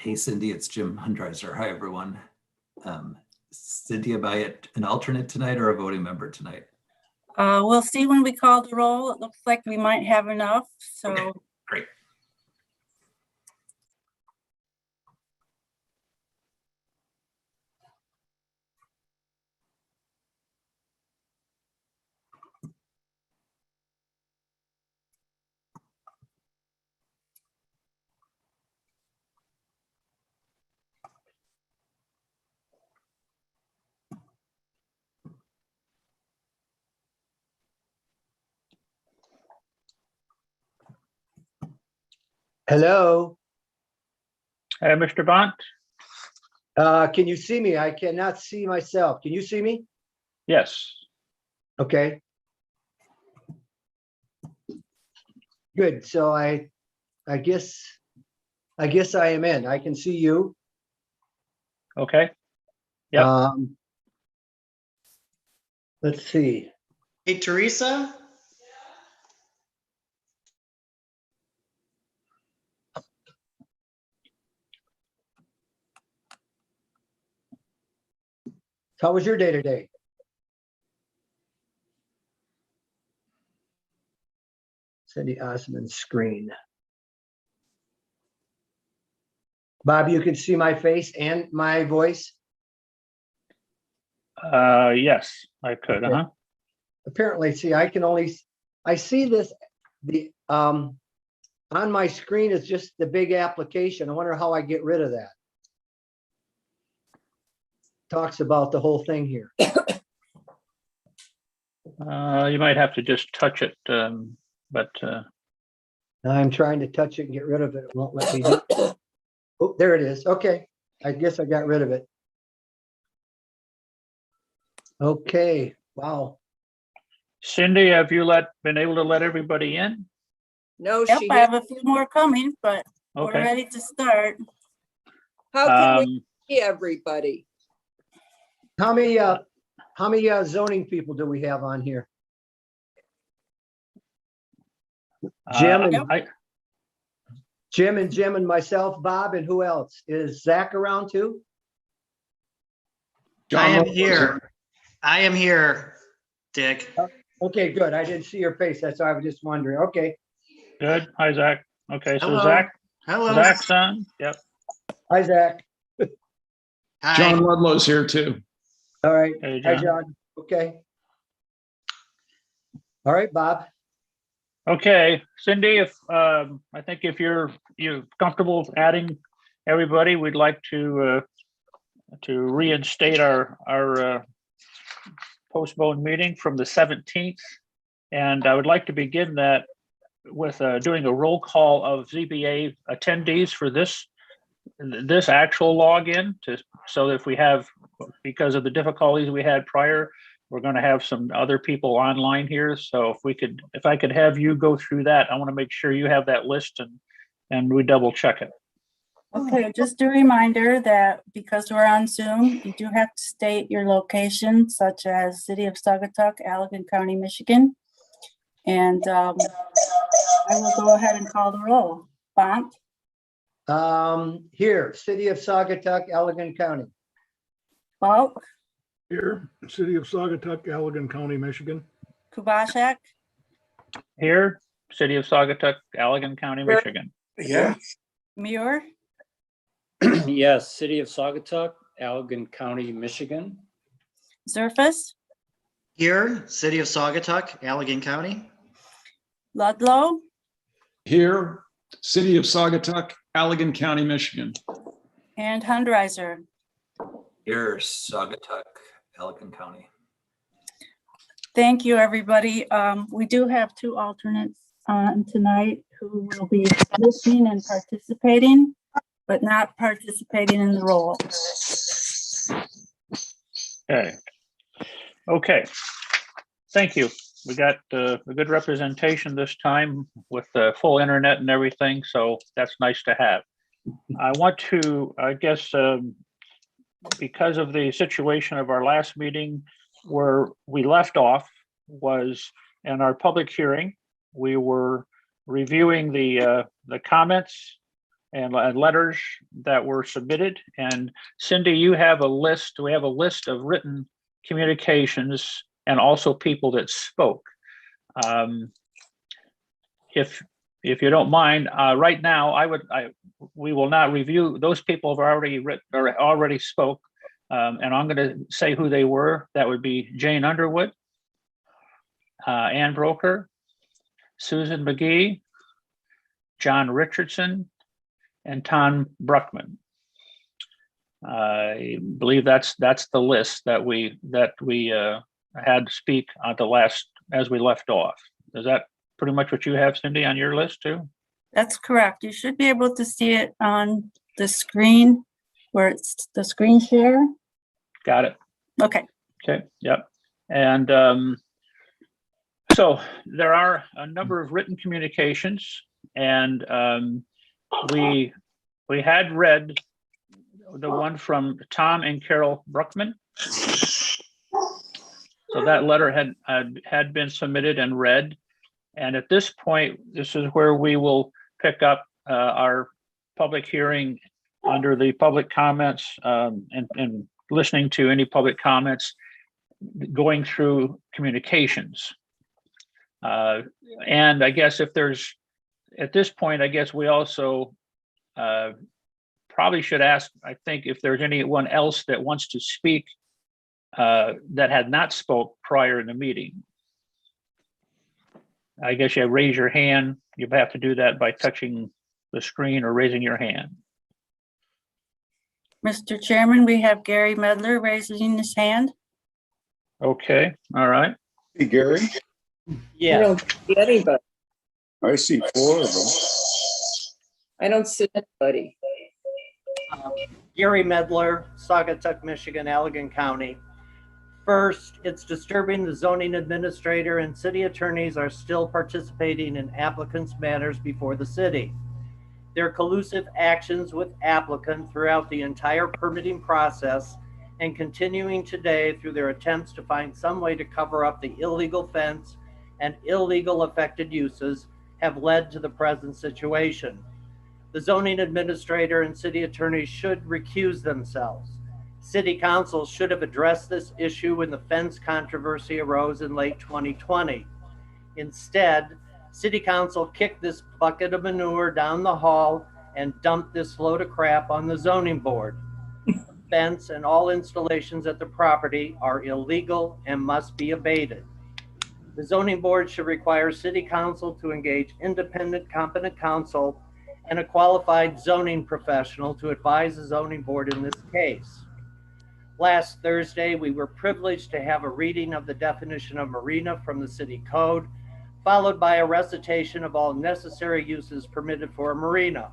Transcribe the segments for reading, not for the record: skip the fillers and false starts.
Hey, Cindy, it's Jim Hundreiser. Hi, everyone. Cindy, am I an alternate tonight or a voting member tonight? We'll see when we call the roll. It looks like we might have enough, so. Okay, great. Hello. Mr. Bont? Can you see me? I cannot see myself. Can you see me? Yes. Okay. Good. So I guess I am in. I can see you. Okay. Yep. Let's see. Hey, Teresa? How was your day today? Cindy Osmond's screen. Bob, you can see my face and my voice? Yes, I could. Okay. Apparently, see, I see this, on my screen is just the big application. I wonder how I get rid of that. Talks about the whole thing here. You might have to just touch it, but I'm trying to touch it and get rid of it. It won't let me do it. Oh, there it is. Okay. I guess I got rid of it. Okay. Wow. Cindy, have you been able to let everybody in? No, Yep, she I didn't. have a few more coming, but we're Okay. ready to start. How can we see everybody? How many zoning people do we have on here? Jim and Jim and myself, Bob, and who else? Is Zach around too? I am here. I am here, Dick. Okay, good. I didn't see your face. That's why I was just wondering. Okay. Good. Hi, Zach. Okay, so Hello. Hello. Zach's on. Yep. Hi, Zach. Hi. John Ludlow's here too. All right. Hey, Hi, John. John. Okay. All right, Bob. Okay, Cindy, if I think if you're comfortable adding everybody, we'd like to reinstate our postponed meeting from the 17th. And I would like to begin that with doing a roll call of ZBA attendees for this actual login, so that if we have, because of the difficulties we had prior, we're going to have some other people online here. So if I could have you go through that, I want to make sure you have that list and we double check it. Okay, just a reminder that because we're on Zoom, you do have to state your location, such as City of Saugatuck, Allegan County, Michigan. And I will go ahead and call the roll. Bont, Here, City of Saugatuck, Allegan County. Balk, Here, City of Saugatuck, Allegan County, Michigan. Kubashak, Here, City of Saugatuck, Allegan County, Michigan. Yeah. Muir, Yes, City of Saugatuck, Allegan County, Michigan. Zerfus, Here, City of Saugatuck, Allegan County. Ludlow, Here, City of Saugatuck, Allegan County, Michigan. and Hundreiser. Here, Saugatuck, Allegan County. Thank you, everybody. We do have two alternates on tonight who will be listening and participating, but not participating in the roll. Okay. Thank you. We got a good representation this time with the full internet and everything, so that's nice to have. I want to, I guess, because of the situation of our last meeting, where we left off was in our public hearing. We were reviewing the comments and letters that were submitted. And Cindy, you have a list. We have a list of written communications and also people that spoke. If you don't mind, right now, we will not review. Those people have already written or already spoke, and I'm going to say who they were. That would be Jane Underwood, Ann Broker, Susan McGee, John Richardson, and Tom Bruckman. I believe that's the list that we had to speak on the last as we left off. Is that pretty much what you have, Cindy, on your list too? That's correct. You should be able to see it on the screen where it's the screen share. Got it. Okay. Okay. Yep. And so there are a number of written communications, and we had read the one from Tom and Carol Bruckman. So that letter had been submitted and read. And at this point, this is where we will pick up our public hearing under the public comments and listening to any public comments, going through communications. And I guess if there's, at this point, I guess we also probably should ask, I think, if there's anyone else that wants to speak that had not spoke prior in the meeting. I guess you raise your hand. You have to do that by touching the screen or raising your hand. Mr. Chairman, we have Gary Medler raising his hand. Okay, all right. Hey, Gary, I Yes, don't see anybody. I see 4 of them. I don't see anybody. Gary Medler, Saugatuck, Michigan, Allegan County. First, it's disturbing the zoning administrator and city attorneys are still participating in applicants' matters before the city. Their collusive actions with applicant throughout the entire permitting process and continuing today through their attempts to find some way to cover up the illegal fence and illegal affected uses have led to the present situation. The zoning administrator and city attorneys should recuse themselves. City council should have addressed this issue when the fence controversy arose in late 2020. Instead, city council kicked this bucket of manure down the hall and dumped this load of crap on the zoning board. The fence and all installations at the property are illegal and must be abated. The zoning board should require city council to engage independent competent counsel and a qualified zoning professional to advise the zoning board in this case. Last Thursday, we were privileged to have a reading of the definition of marina from the city code, followed by a recitation of all necessary uses permitted for a marina.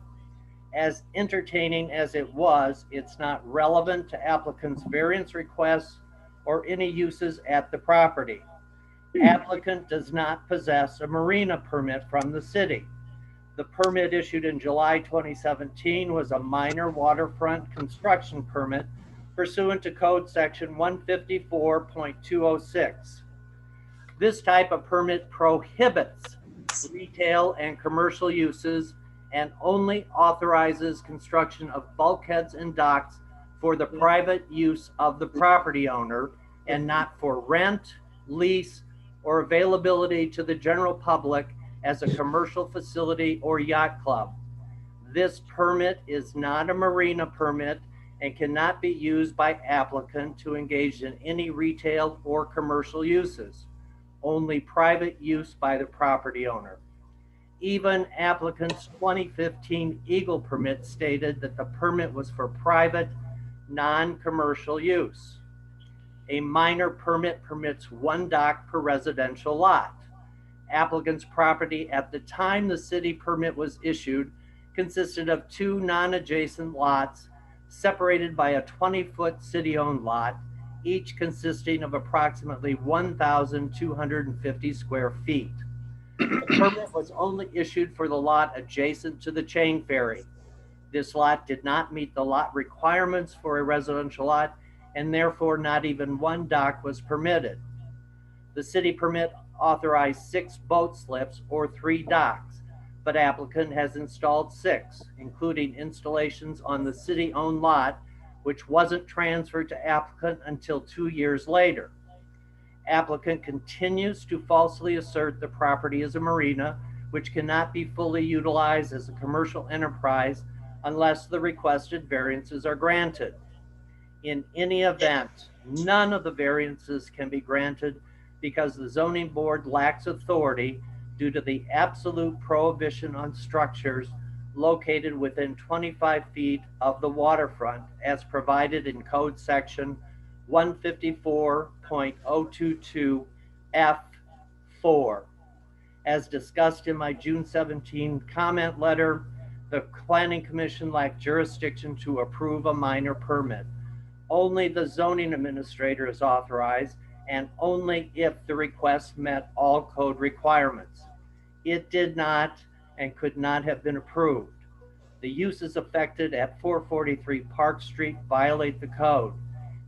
As entertaining as it was, it's not relevant to applicant's variance requests or any uses at the property. Applicant does not possess a marina permit from the city. The permit issued in July 2017 was a minor waterfront construction permit pursuant to code section 154.206. This type of permit prohibits retail and commercial uses and only authorizes construction of bulkheads and docks for the private use of the property owner and not for rent, lease, or availability to the general public as a commercial facility or yacht club. This permit is not a marina permit and cannot be used by applicant to engage in any retail or commercial uses, only private use by the property owner. Even applicant's 2015 Eagle permit stated that the permit was for private, non-commercial use. A minor permit permits 1 dock per residential lot. Applicant's property at the time the city permit was issued consisted of 2 non-adjacent lots separated by a 20-foot city-owned lot, each consisting of approximately 1,250 square feet. The permit was only issued for the lot adjacent to the chain ferry. This lot did not meet the lot requirements for a residential lot, and therefore not even 1 dock was permitted. The city permit authorized 6 boat slips or 3 docks. but applicant has installed 6, including installations on the city-owned lot, which wasn't transferred to applicant until 2 years later. Applicant continues to falsely assert the property is a marina, which cannot be fully utilized as a commercial enterprise unless the requested variances are granted. In any event, none of the variances can be granted because the zoning board lacks authority due to the absolute prohibition on structures located within 25 feet of the waterfront as provided in code section 154.022 F4. As discussed in my June 17 comment letter, the Planning Commission lacked jurisdiction to approve a minor permit. Only the zoning administrator is authorized, and only if the request met all code requirements. It did not and could not have been approved. The uses affected at 443 Park Street violate the code.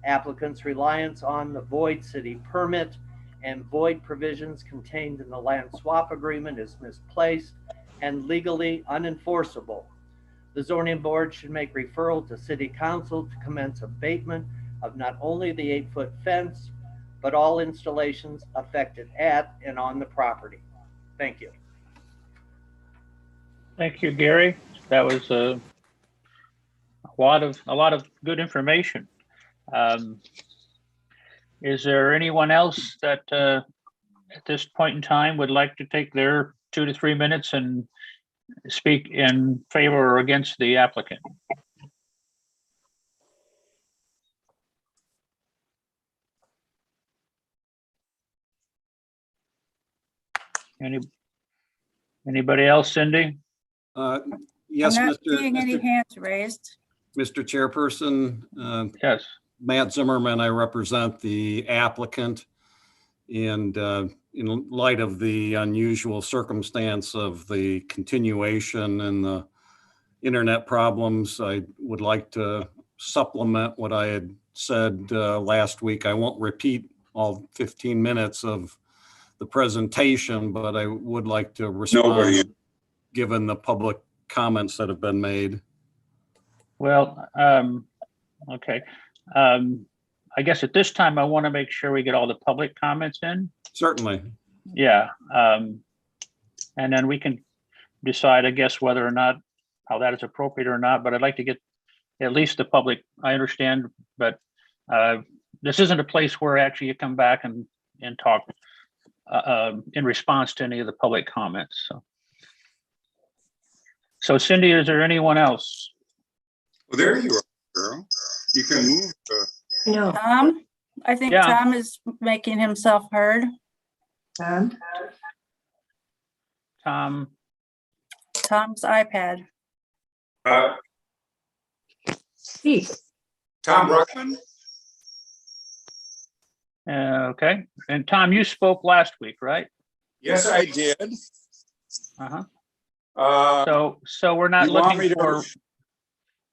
Applicant's reliance on the void city permit and void provisions contained in the land swap agreement is misplaced and legally unenforceable. The zoning board should make referral to city council to commence abatement of not only the 8-foot fence, but all installations affected at and on the property. Thank you. Thank you, Gary. That was a lot of good information. Is there anyone else that at this point in time would like to take their 2 to 3 minutes and speak in favor or against the applicant? Anybody else, Cindy? I'm Yes, not seeing any hands raised. Mr. Chairperson. Yes. Matt Zimmerman, I represent the applicant. And in light of the unusual circumstance of the continuation and the internet problems, I would like to supplement what I had said last week. I won't repeat all 15 minutes of the presentation, but I would like to respond given the public comments that have been made. Well, okay. I guess at this time, I want to make sure we get all the public comments in. Certainly. Yeah. And then we can decide, I guess, whether or not, how that is appropriate or not, but I'd like to get at least the public, I understand, but this isn't a place where actually you come back and talk in response to any of the public comments. So Cindy, is there anyone else? Well, there you are, girl. You can move. No. Tom, I think Yeah. Tom is making himself heard. Tom, Tom's iPad. Tom Bruckman? okay. And Tom, you spoke last week, right? Yes, I did. Uh-huh. Uh, So we're not you want looking me to- for,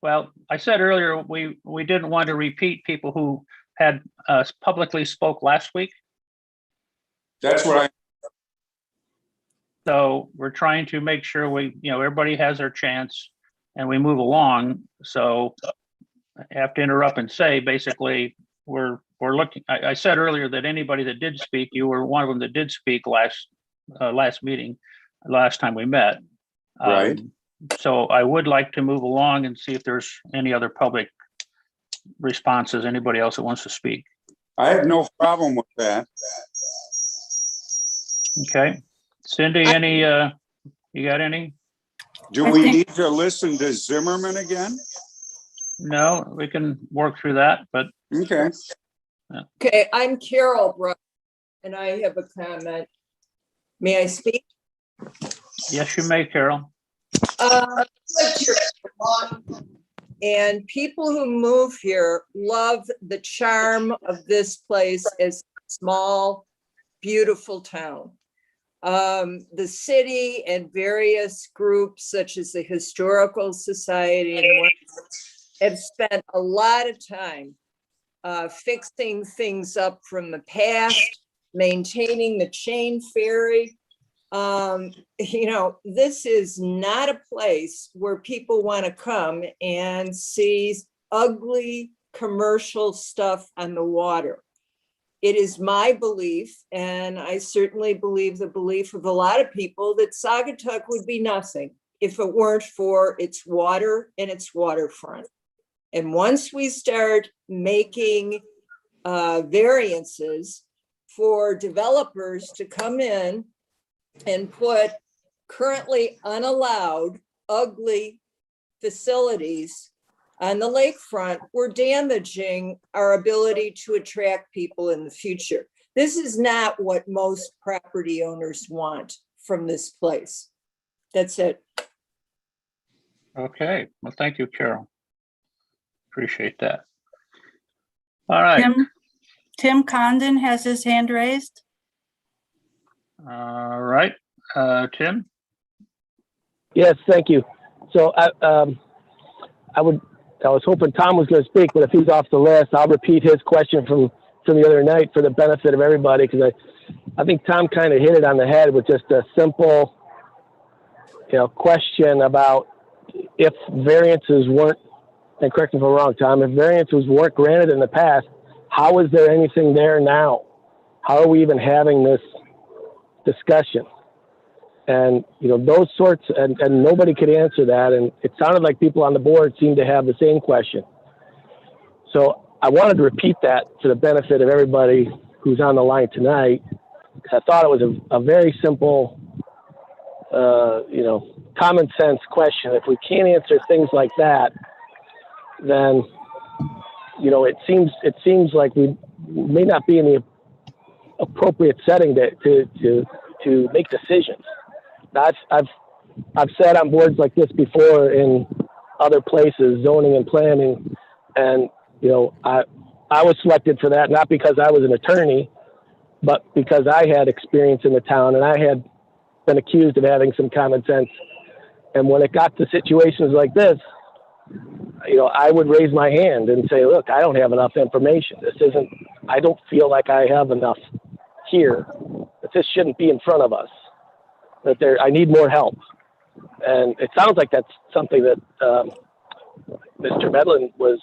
well, I said earlier, we didn't want to repeat people who had publicly spoke last week. That's what I, So we're trying to make sure everybody has their chance and we move along. So I have to interrupt and say, basically, we're looking, I said earlier that anybody that did speak, you were one of them that did speak last meeting, last time we met. Right. So I would like to move along and see if there's any other public responses, anybody else that wants to speak. I have no problem with that. Okay. Cindy, any, you got any? Do we need to listen to Zimmerman again? No, we can work through that, but Okay. Okay, I'm Carol Bruck, and I have a comment. May I speak? yes, you may, Carol. I've lived here for long, and people who move here love the charm of this place as a small, beautiful town. The city and various groups such as the Historical Society and more have spent a lot of time fixing things up from the past, maintaining the chain ferry, this is not a place where people want to come and see ugly commercial stuff on the water. It is my belief, and I certainly believe the belief of a lot of people, that Saugatuck would be nothing if it weren't for its water and its waterfront. And once we start making variances for developers to come in and put currently unallowed, ugly facilities on the lakefront, we're damaging our ability to attract people in the future. This is not what most property owners want from this place. That's it. Okay, well, thank you, Carol. Appreciate that. All right. Tim Condon has his hand raised. All right, Tim? Yes, thank you. So I was hoping Tom was going to speak, but if he's off the list, I'll repeat his question from the other night for the benefit of everybody, because I think Tom kind of hit it on the head with just a simple, question about if variances weren't, and correct me if I'm wrong, Tom, if variances weren't granted in the past, how is there anything there now? How are we even having this discussion? And, those sorts, and nobody could answer that. And it sounded like people on the board seemed to have the same question. So I wanted to repeat that for the benefit of everybody who's on the line tonight. I thought it was a very simple, common sense question. If we can't answer things like that, then, it seems like we may not be in the appropriate setting to make decisions. I've sat on boards like this before in other places, zoning and planning, and I was selected for that not because I was an attorney, but because I had experience in the town and I had been accused of having some common sense. And when it got to situations like this, I would raise my hand and say, look, I don't have enough information. I don't feel like I have enough here, that this shouldn't be in front of us, that I need more help. And it sounds like that's something that Mr. Medlin was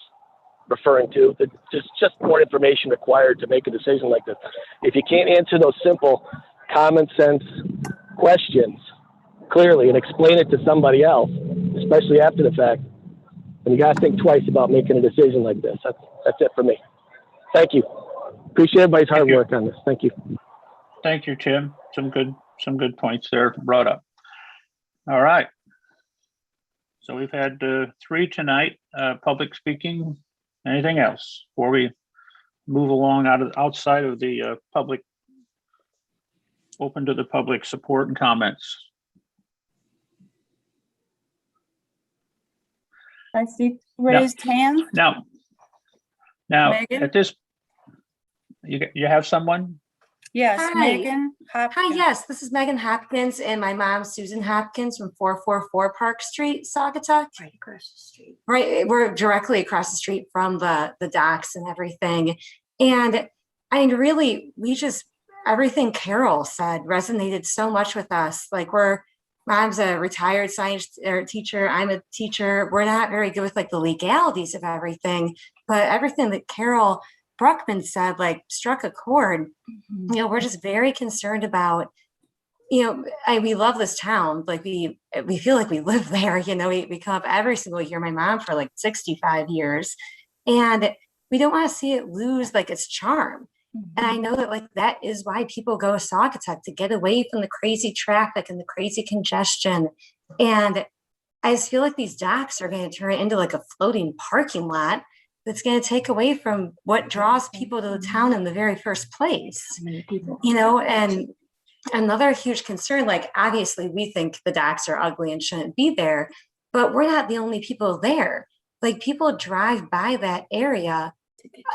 referring to, that just more information required to make a decision like this. If you can't answer those simple common sense questions clearly and explain it to somebody else, especially after the fact, then you got to think twice about making a decision like this. That's it for me. Thank you. Appreciate everybody's hard work on this. Thank you. Thank you, Tim. Some good points there brought up. All right. So we've had 3 tonight. Public speaking. Anything else before we move along outside of the public, open to the public support and comments? I see raised hands. Now, Megan? at this, you have someone? Yes, Hi. Megan Hopkins. Hi, yes, this is Megan Hopkins and my mom, Susan Hopkins from 444 Park Street, Saugatuck. Right across the street. Right, we're directly across the street from the docks and everything. And I mean, really, everything Carol said resonated so much with us. Like mom's a retired science teacher. I'm a teacher. We're not very good with like the legalities of everything, but everything that Carol Bruckman said, struck a chord. Mm-hmm. We're just very concerned about, we love this town. Like we feel like we live there, we come up every single year, my mom for 65 years, and we don't want to see it lose its charm. Mm-hmm. And I know that that is why people go to Saugatuck, to get away from the crazy traffic and the crazy congestion. And I just feel like these docks are going to turn into a floating parking lot that's going to take away from what draws people to the town in the very first place. And another huge concern, obviously we think the docks are ugly and shouldn't be there, but we're not the only people there. People drive by that area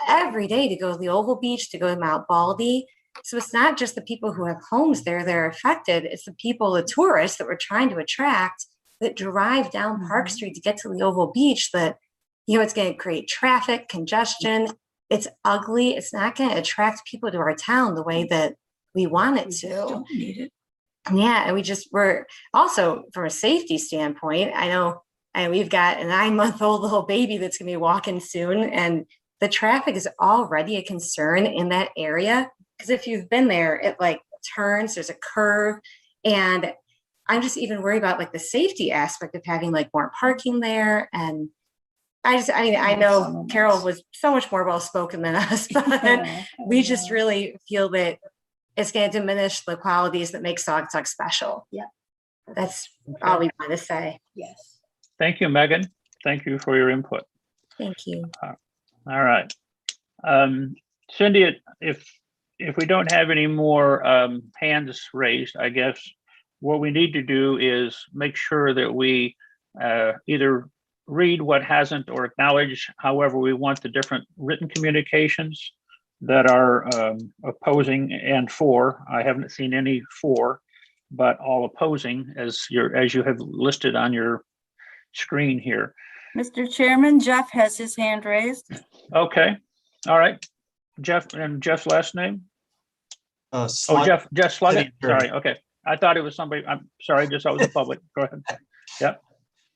every day to go to the Oval Beach, to go to Mount Baldy. So it's not just the people who have homes there that are affected. It's the people, the tourists that we're trying to attract, that drive down Park Street to get to the Oval Beach, that it's going to create traffic, congestion. It's ugly. It's not going to attract people to our town the way that we want it to. Don't need it. Yeah, and we're also from a safety standpoint, I know, and we've got a 9-month-old little baby that's gonna be walking soon, and the traffic is already a concern in that area. Because if you've been there, it like turns, there's a curve, and I'm just even worried about like the safety aspect of having like more parking there. And I know Carol was so much more well-spoken than us, but we just really feel that it's going to diminish the qualities that make Saugatuck special. Yeah. That's all we want to say. Yes. Thank you, Megan. Thank you for your input. Thank you. All right. Cindy, if we don't have any more hands raised, I guess what we need to do is make sure that we either read what hasn't or acknowledge however we want the different written communications that are opposing and for. I haven't seen any for, but all opposing as you have listed on your screen here. Mr. Chairman, Jeff has his hand raised. Okay, all right. Jeff, and Jeff's last name? Jeff Sluggett. Sorry, okay. I thought it was somebody. I'm sorry, just I was in public. Go ahead. Yep.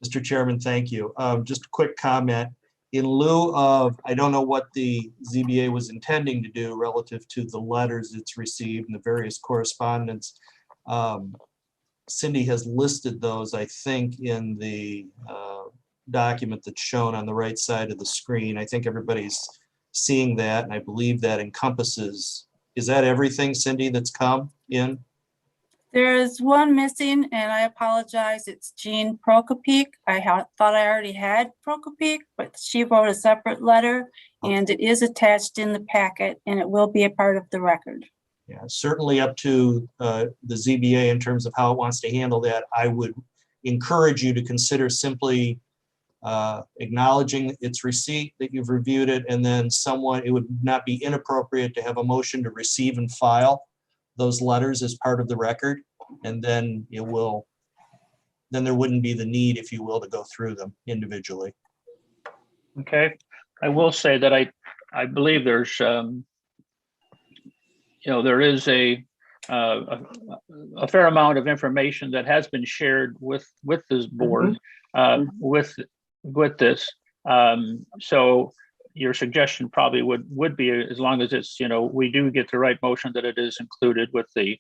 Mr. Chairman, thank you. Just a quick comment. In lieu of, I don't know what the ZBA was intending to do relative to the letters it's received and the various correspondence. Cindy has listed those, I think, in the document that's shown on the right side of the screen. I think everybody's seeing that, and I believe that encompasses, is that everything, Cindy, that's come in? There is one missing, and I apologize. It's Jean Prokopik. I thought I already had Prokopik, but she wrote a separate letter, and it is attached in the packet, and it will be a part of the record. Yeah, certainly up to the ZBA in terms of how it wants to handle that. I would encourage you to consider simply acknowledging its receipt, that you've reviewed it, and then it would not be inappropriate to have a motion to receive and file those letters as part of the record, and then there wouldn't be the need, if you will, to go through them individually. Okay, I will say that I believe there's there is a fair amount of information that has been shared with this board with this. So your suggestion probably would be, as long as it's, we do get the right motion, that it is included with the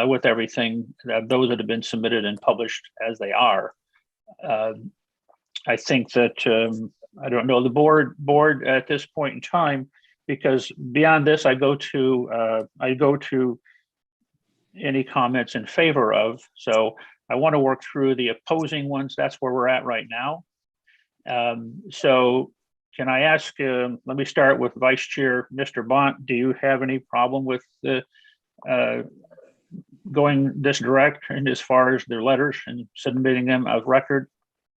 with everything, those that have been submitted and published as they are. I think that I don't know the board at this point in time, because beyond this, I go to any comments in favor of. So I want to work through the opposing ones. That's where we're at right now. So can I ask, let me start with Vice Chair, Mr. Bont, do you have any problem with the going this direct and as far as their letters and submitting them of record?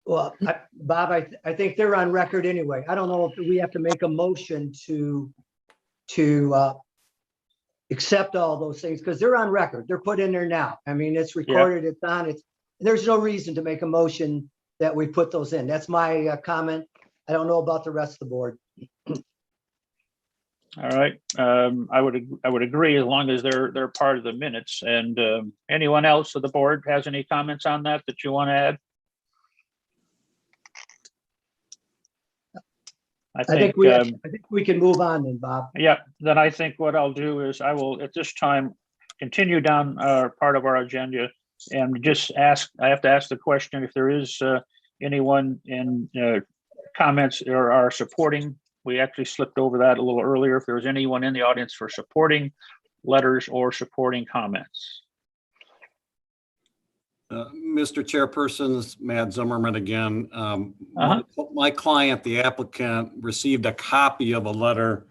Well, Bob, I think they're on record anyway. I don't know if we have to make a motion to accept all those things, because they're on record. They're put in there now. I mean, it's recorded, it's on, there's no reason to make a motion that we put those in. That's my comment. I don't know about the rest of the board. All right, I would agree, as long as they're part of the minutes. And anyone else of the board has any comments on that you want to add? I think we can move on then, Bob. Yeah, then I think what I'll do is I will at this time continue down our part of our agenda and just ask, I have to ask the question if there is anyone in comments or are supporting. We actually slipped over that a little earlier. If there was anyone in the audience for supporting letters or supporting comments. Mr. Chairperson, this is Matt Zimmerman again. My client, the applicant, received a copy of a letter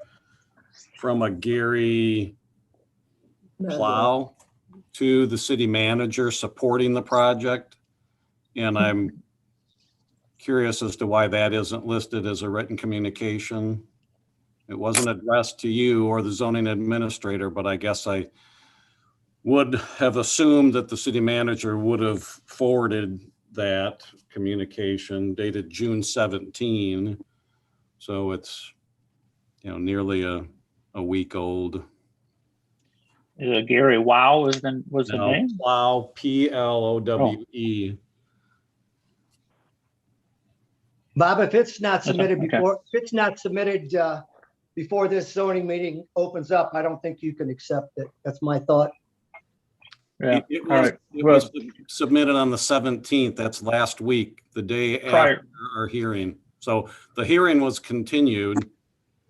from a Gary Plow to the city manager supporting the project. And I'm curious as to why that isn't listed as a written communication. It wasn't addressed to you or the zoning administrator, but I guess I would have assumed that the city manager would have forwarded that communication dated June 17. So it's, nearly a week old. Gary Wow was the No, name? Plow, Plowe. Bob, if it's not That's submitted okay. before, if it's not submitted before this zoning meeting opens up, I don't think you can accept it. That's my thought. Yeah, It all was, right. it Well, was submitted on the 17th. That's last week, the day Prior. after our hearing. So the hearing was continued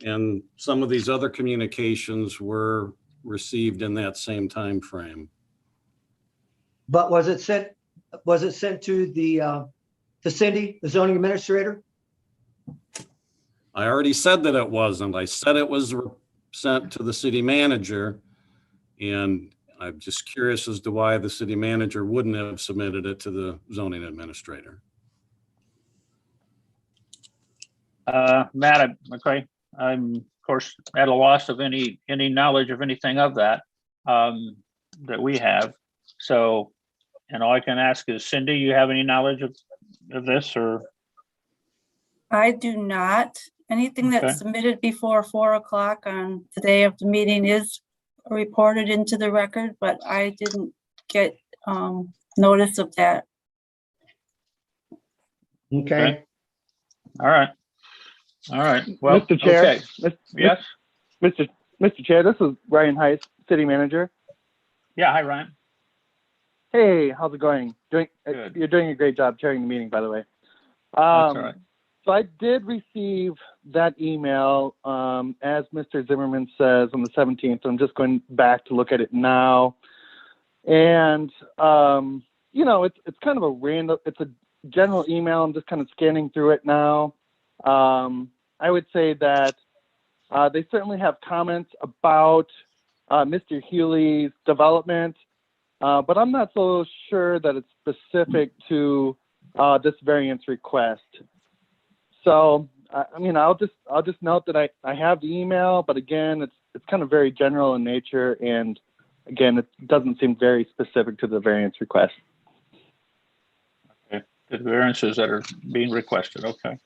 and some of these other communications were received in that same time frame. But was it sent to the to Cindy, the zoning administrator? I already said that it wasn't. I said it was sent to the city manager. And I'm just curious as to why the city manager wouldn't have submitted it to the zoning administrator. Matt, okay, I'm of course at a loss of any knowledge of anything of that that we have. So, and all I can ask is, Cindy, you have any knowledge of this, or? I do not. Anything that's Okay. submitted before 4 o'clock on the day of the meeting is reported into the record, but I didn't get notice of that. Okay. All right. All right. Well, Mr. Chair, okay. Yes. Mr. Chair, this is Ryan Heiss, City Manager. Yeah. Hi, Ryan. Hey, how's it going? Good. You're doing a great job chairing the meeting, by the way. That's all right. So I did receive that email, as Mr. Zimmerman says, on the 17th. I'm just going back to look at it now. And, you know, it's kind of a random, it's a general email. I'm just kind of scanning through it now. I would say that they certainly have comments about Mr. Healy's development, but I'm not so sure that it's specific to this variance request. So, I mean, I'll just note that I have the email, but again, it's kind of very general in nature, and again, it doesn't seem very specific to the variance request. Okay. The variances that are being requested. Okay.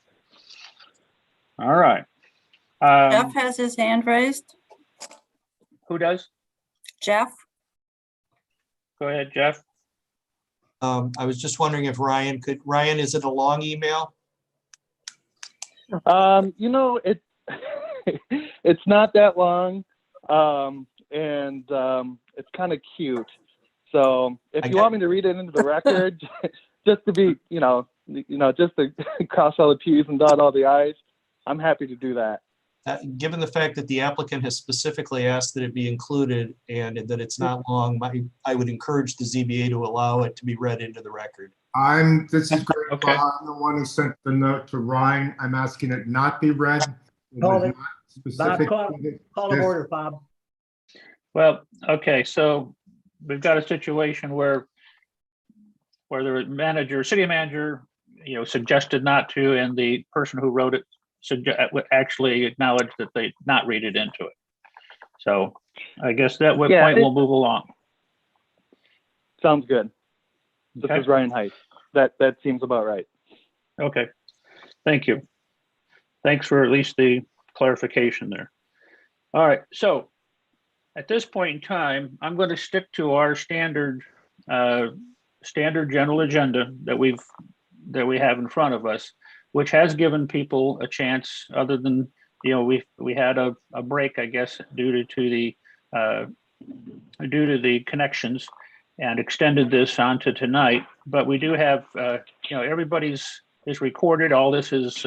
All right. Jeff has his hand raised. Who does? Jeff? Go ahead, Jeff. I was just wondering if Ryan, is it a long email? You know, it's not that long, and it's kind of cute. So if you want me to read it into the record, just to be, just to cross all the T's and dot all the I's, I'm happy to do that. Given the fact that the applicant has specifically asked that it be included and that it's not long, I would encourage the ZBA to allow it to be read into the record. This is Greg. Okay. I'm the one who sent the note to Ryan. I'm asking it not be read. It Call was it. not specific Bob, to call of this. order, Bob. Well, okay, so we've got a situation where the city manager, suggested not to, and the person who wrote it actually acknowledged that they not read it into it. So I guess that point we'll move along. Sounds good. This Okay. is Ryan Heiss. That seems about right. Okay, thank you. Thanks for at least the clarification there. All right, so at this point in time, I'm going to stick to our standard general agenda that we have in front of us, which has given people a chance, other than, we had a break, I guess, due to the connections, and extended this onto tonight. But we do have, everybody's is recorded. All this is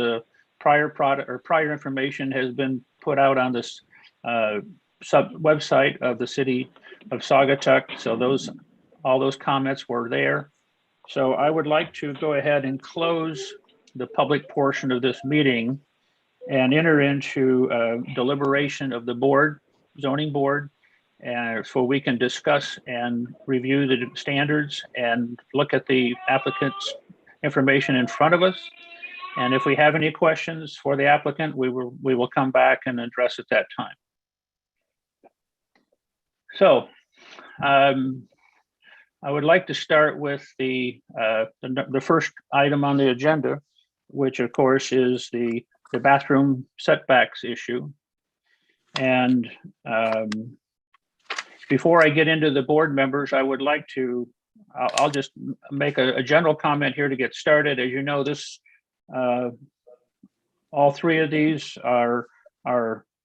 prior information has been put out on this website of the city of Saugatuck. So all those comments were there. So I would like to go ahead and close the public portion of this meeting and enter into deliberation of the zoning board, and so we can discuss and review the standards and look at the applicant's information in front of us. And if we have any questions for the applicant, we will come back and address at that time. So I would like to start with the first item on the agenda, which of course is the bathroom setbacks issue. And Before I get into the board members, I would like to, I'll just make a general comment here to get started. As you know, this, all three of these are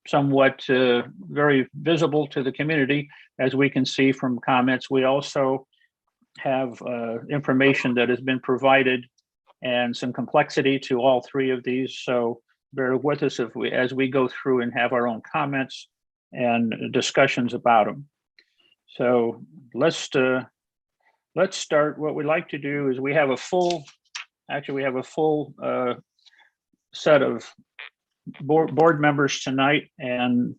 somewhat very visible to the community, as we can see from comments. We also have information that has been provided and some complexity to all three of these. So bear with us as we go through and have our own comments and discussions about them. So let's start. What we like to do is we have a full set of board members tonight, and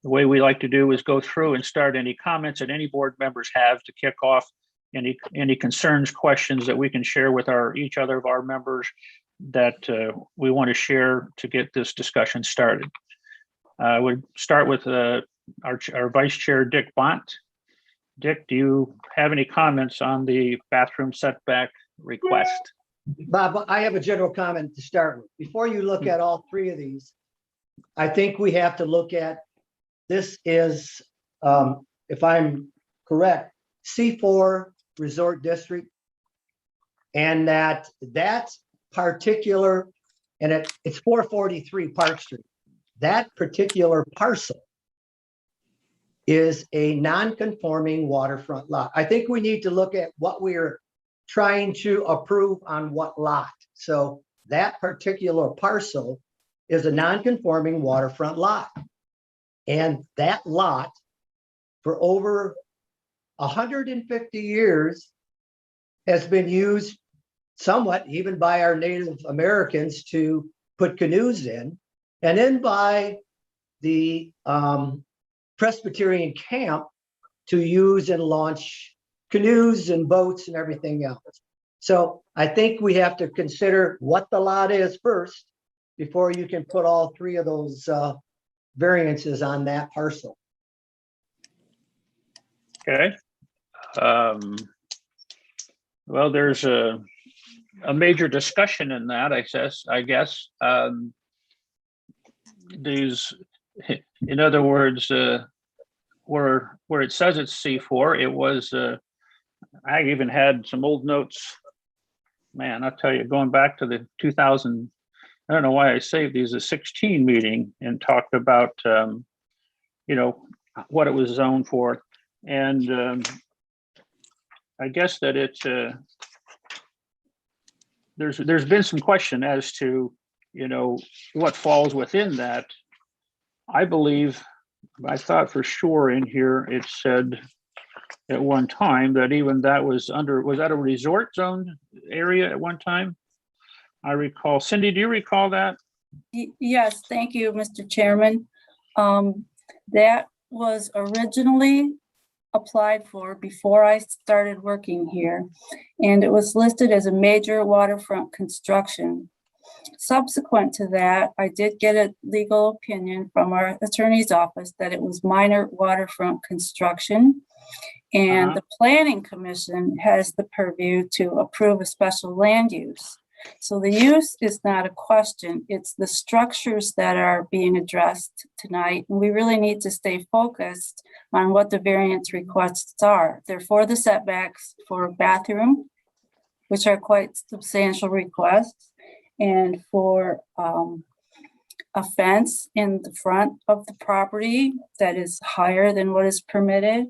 the way we like to do is go through and start any comments that any board members have to kick off any concerns, questions that we can share with each other of our members that we want to share to get this discussion started. I would start with our Vice Chair, Dick Bont. Dick, do you have any comments on the bathroom setback request? Bob, I have a general comment to start with. Before you look at all three of these, I think we have to look at, this is, if I'm correct, C4 Resort District. And that particular, and it's 443 Park Street. That particular parcel is a non-conforming waterfront lot. I think we need to look at what we're trying to approve on what lot. So that particular parcel is a non-conforming waterfront lot. And that lot, for over 150 years, has been used somewhat even by our Native Americans to put canoes in, and then by the Presbyterian camp to use and launch canoes and boats and everything else. So I think we have to consider what the lot is first before you can put all three of those variances on that parcel. Okay. Well, there's a major discussion in that, I guess. These, in other words, where it says it's C4, it was, I even had some old notes. Man, I'll tell you, going back to the 2000, I don't know why I saved these, a 16 meeting, and talked about, what it was zoned for. And I guess that it's, there's been some question as to, what falls within that. I believe, I thought for sure in here, it said at one time that even that was that a resort zone area at one time? I recall. Cindy, do you recall that? Yes, thank you, Mr. Chairman. That was originally applied for before I started working here, and it was listed as a major waterfront construction. Subsequent to that, I did get a legal opinion from our attorney's office that it was minor waterfront construction, and the Planning Commission has the purview to approve a special land use. So the use is not a question, it's the structures that are being addressed tonight. And we really need to stay focused on what the variance requests are. They're for the setbacks for a bathroom, which are quite substantial requests, and for a fence in the front of the property that is higher than what is permitted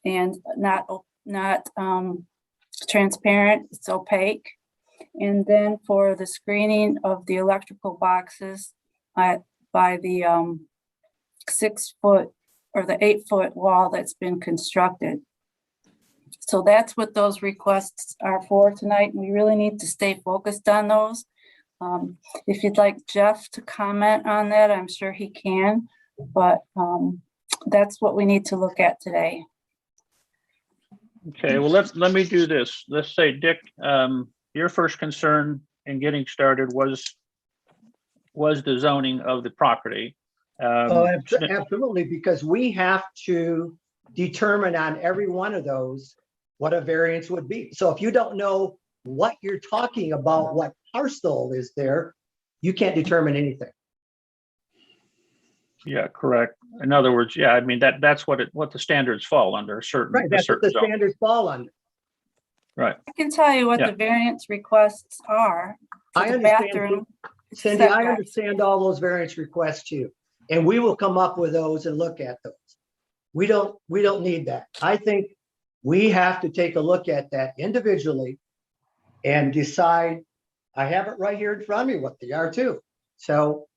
and not transparent, it's opaque. And then for the screening of the electrical boxes by the 6 foot or the 8 foot wall that's been constructed. So that's what those requests are for tonight. And we really need to stay focused on those. If you'd like Jeff to comment on that, I'm sure he can, but that's what we need to look at today. Okay, well, let me do this. Let's say, Dick, your first concern in getting started was the zoning of the property. Absolutely, because we have to determine on every one of those what a variance would be. So if you don't know what you're talking about, what parcel is there, you can't determine anything. Yeah, correct. In other words, yeah, I mean, that's what the standards fall under, certain. Right, that's what the zone. standards fall under. Right. I can tell you what Yeah. the variance requests are. For I the understand, bathroom Cindy, I setbacks. understand all those variance requests too. And we will come up with those and look at those. We don't need that. I think we have to take a look at that individually and decide. I have it right here in front of me what they are too. So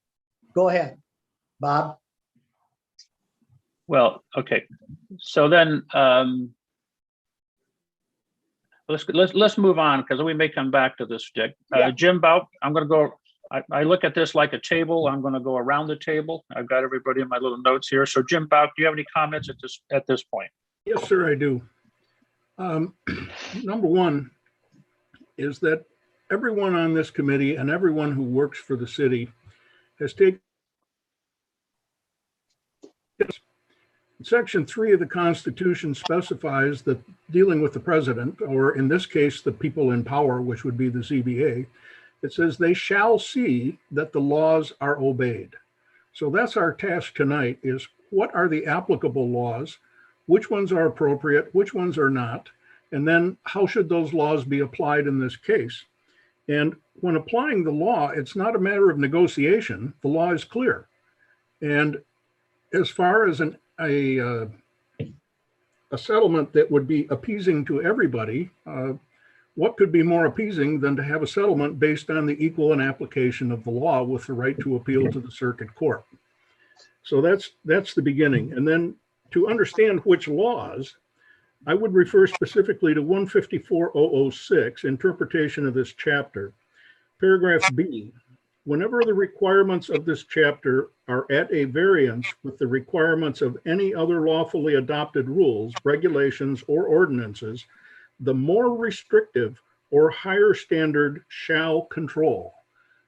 go ahead, Bob. Well, okay. So then let's move on because we may come back to this, Dick. Yeah. Jim Bout, I'm going to go. I look at this like a table. I'm going to go around the table. I've got everybody in my little notes here. So Jim Bout, do you have any comments at this point? Yes, sir, I do. Number one is that everyone on this committee and everyone who works for the city has taken Section 3 of the Constitution specifies that dealing with the president, or in this case, the people in power, which would be the ZBA, it says they shall see that the laws are obeyed. So that's our task tonight, is what are the applicable laws, which ones are appropriate, which ones are not, and then how should those laws be applied in this case? And when applying the law, it's not a matter of negotiation. The law is clear. And as far as a settlement that would be appeasing to everybody, what could be more appeasing than to have a settlement based on the equal and application of the law with the right to appeal to the circuit court? So that's the beginning. And then to understand which laws, I would refer specifically to 154.006, interpretation of this chapter. Paragraph B, whenever the requirements of this chapter are at a variance with the requirements of any other lawfully adopted rules, regulations, or ordinances, the more restrictive or higher standard shall control.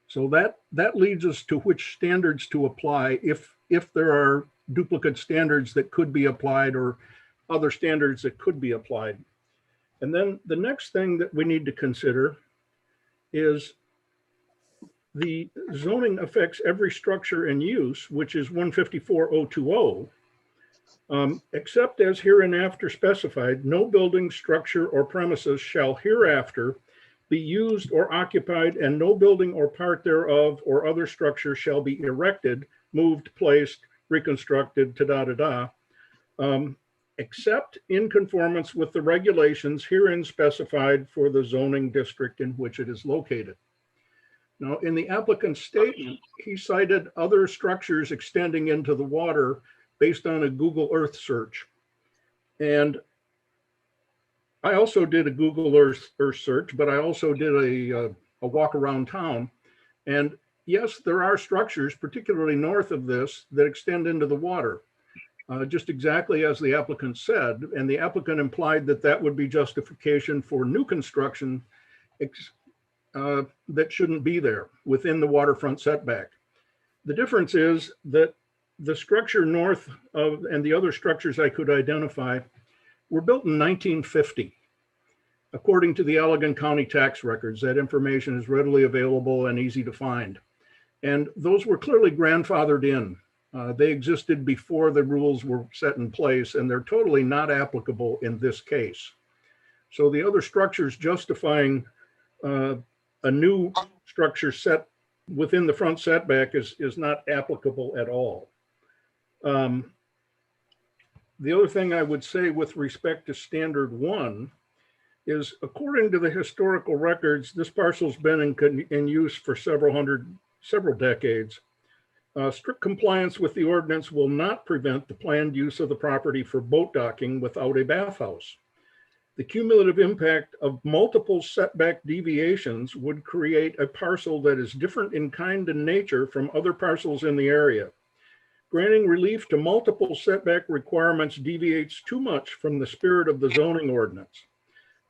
So that leads us to which standards to apply if there are duplicate standards that could be applied or other standards that could be applied. And then the next thing that we need to consider is the zoning affects every structure and use, which is 154.020, except as hereinafter specified, no building, structure, or premises shall hereafter be used or occupied, and no building or part thereof or other structure shall be erected, moved, placed, reconstructed, except in conformance with the regulations herein specified for the zoning district in which it is located. Now, in the applicant's statement, he cited other structures extending into the water based on a Google Earth search. And I also did a Google Earth search, but I also did a walk around town. And yes, there are structures, particularly north of this, that extend into the water, just exactly as the applicant said. And the applicant implied that that would be justification for new construction that shouldn't be there within the waterfront setback. The difference is that the structure north of, and the other structures I could identify, were built in 1950. According to the Allegan County tax records, that information is readily available and easy to find. And those were clearly grandfathered in. They existed before the rules were set in place, and they're totally not applicable in this case. So the other structures justifying a new structure set within the front setback is not applicable at all. The other thing I would say with respect to standard 1 is, according to the historical records, this parcel's been in use for several decades. Strict compliance with the ordinance will not prevent the planned use of the property for boat docking without a bathhouse. The cumulative impact of multiple setback deviations would create a parcel that is different in kind and nature from other parcels in the area. Granting relief to multiple setback requirements deviates too much from the spirit of the zoning ordinance.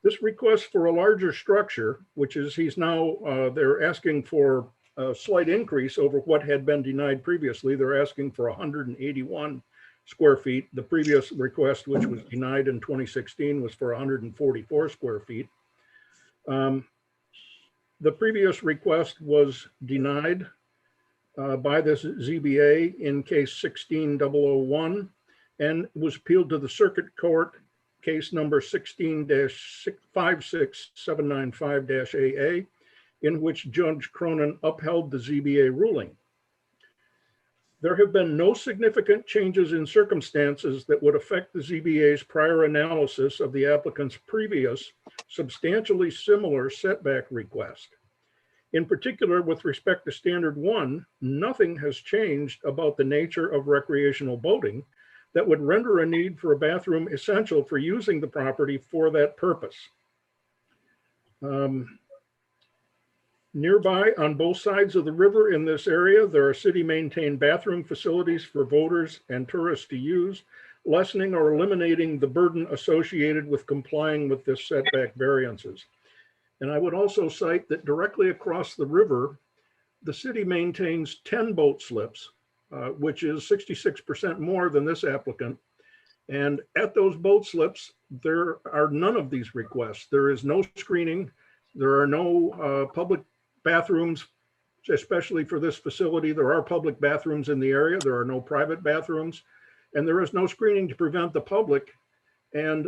This request for a larger structure, which is they're asking for a slight increase over what had been denied previously. They're asking for 181 square feet. The previous request, which was denied in 2016, was for 144 square feet. The previous request was denied by this ZBA in case 16001 and was appealed to the Circuit Court, case number 16-56795-AA, in which Judge Cronin upheld the ZBA ruling. There have been no significant changes in circumstances that would affect the ZBA's prior analysis of the applicant's previous substantially similar setback request. In particular, with respect to Standard 1, nothing has changed about the nature of recreational boating that would render a need for a bathroom essential for using the property for that purpose. Nearby, on both sides of the river in this area, there are city-maintained bathroom facilities for boaters and tourists to use, lessening or eliminating the burden associated with complying with this setback variances. And I would also cite that directly across the river, the city maintains 10 boat slips, which is 66% more than this applicant. And at those boat slips, there are none of these requests. There is no screening. There are no public bathrooms, especially for this facility. There are public bathrooms in the area. There are no private bathrooms, and there is no screening to prevent the public. And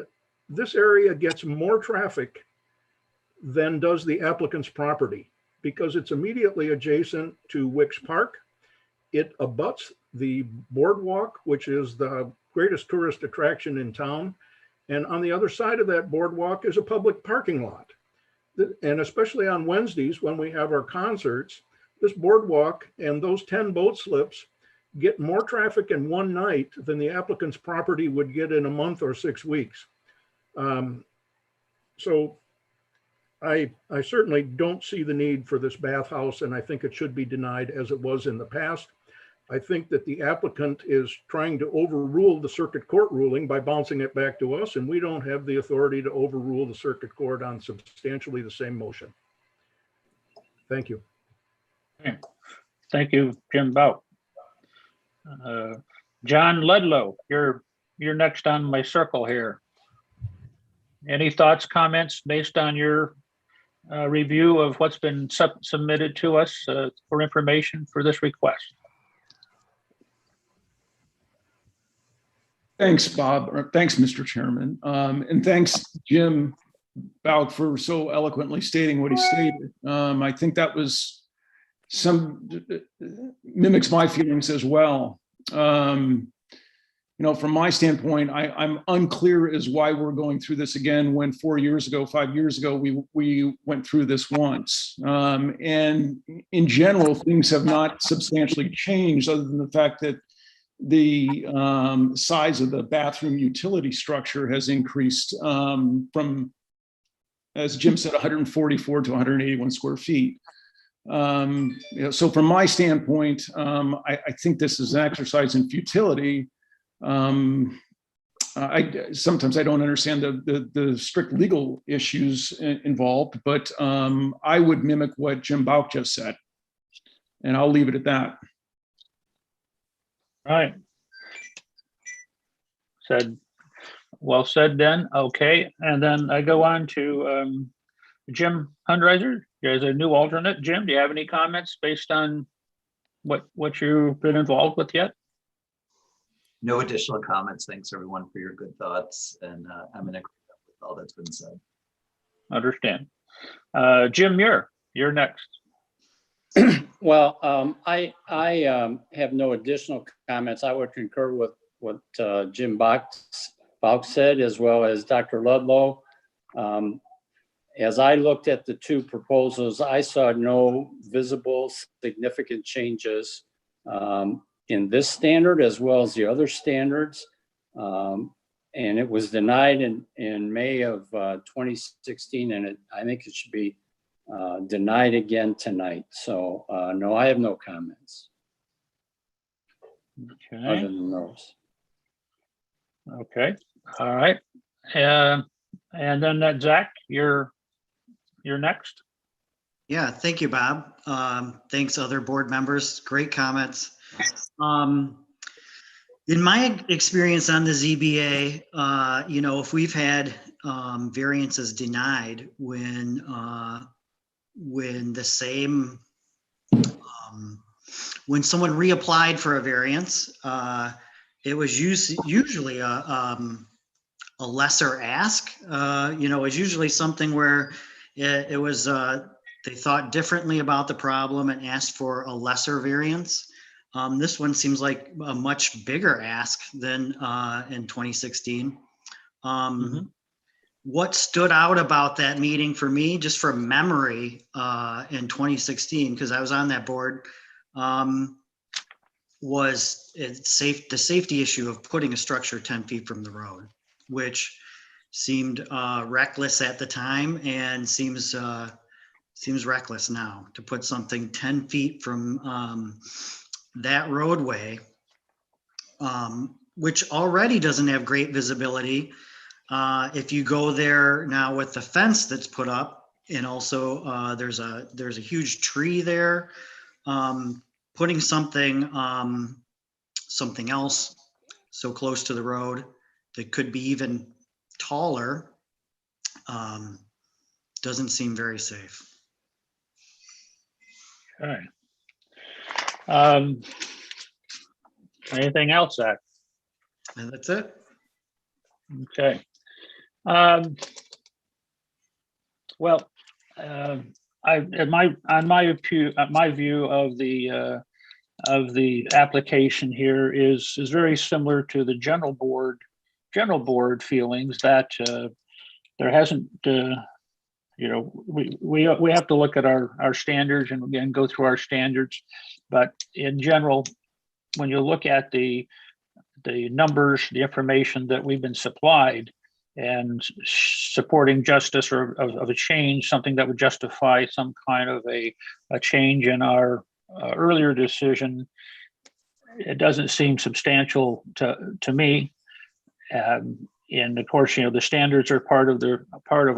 this area gets more traffic than does the applicant's property because it's immediately adjacent to Wicks Park. It abuts the boardwalk, which is the greatest tourist attraction in town. And on the other side of that boardwalk is a public parking lot. And especially on Wednesdays when we have our concerts, this boardwalk and those 10 boat slips get more traffic in one night than the applicant's property would get in a month or 6 weeks. So I certainly don't see the need for this bathhouse, and I think it should be denied as it was in the past. I think that the applicant is trying to overrule the circuit court ruling by bouncing it back to us, and we don't have the authority to overrule the circuit court on substantially the same motion. Thank you. Thank you, Jim Bout. John Ledlow, you're next on my circle here. Any thoughts, comments based on your review of what's been submitted to us for information for this request? Thanks, Bob. Or thanks, Mr. Chairman. And thanks, Jim Bout, for so eloquently stating what he stated. I think that was mimics my feelings as well. You know, from my standpoint, I'm unclear as why we're going through this again when 5 years ago, we went through this once. And in general, things have not substantially changed other than the fact that the size of the bathroom utility structure has increased from, as Jim said, 144 to 181 square feet. You know, so from my standpoint, I think this is an exercise in futility. Sometimes I don't understand the strict legal issues involved, but I would mimic what Jim Bout just said, and I'll leave it at that. All right. Well said then. Okay. And then I go on to Jim Hunreiser. There's a new alternate. Jim, do you have any comments based on what you've been involved with yet? No additional comments. Thanks everyone for your good thoughts. And I'm in agreement with all that's been said. Understand. Jim Muir, you're next. Well, I have no additional comments. I would concur with what Jim Bout said, as well as Dr. Ludlow. As I looked at the two proposals, I saw no visible significant changes in this standard as well as the other standards. And it was denied in May of 2016, and I think it should be denied again tonight. So no, I have no comments. Okay. Other than those. Okay. All right. And then Zach, you're next. Yeah, thank you, Bob. Thanks, other board members. Great comments. In my experience on the ZBA, you know, if we've had variances denied when the same when someone reapplied for a variance, it was usually a lesser ask. It's usually something where it was, they thought differently about the problem and asked for a lesser variance. This one seems like a much bigger ask than in 2016. What stood out about that meeting for me, just from memory, in 2016, because I was on that board, was the safety issue of putting a structure 10 feet from the road, which seemed reckless at the time and seems reckless now to put something 10 feet from that roadway, which already doesn't have great visibility. If you go there now with the fence that's put up, and also there's a huge tree there, putting something else so close to the road that could be even taller doesn't seem very safe. Okay. Anything else, Zach? And that's it. Okay. Well, my view of the application here is very similar to the general board feelings that there hasn't, we have to look at our standards and again go through our standards, but in general, when you look at the numbers, the information that we've been supplied, and supporting justice or of a change, something that would justify some kind of a change in our earlier decision, it doesn't seem substantial to me. And of course, the standards are part of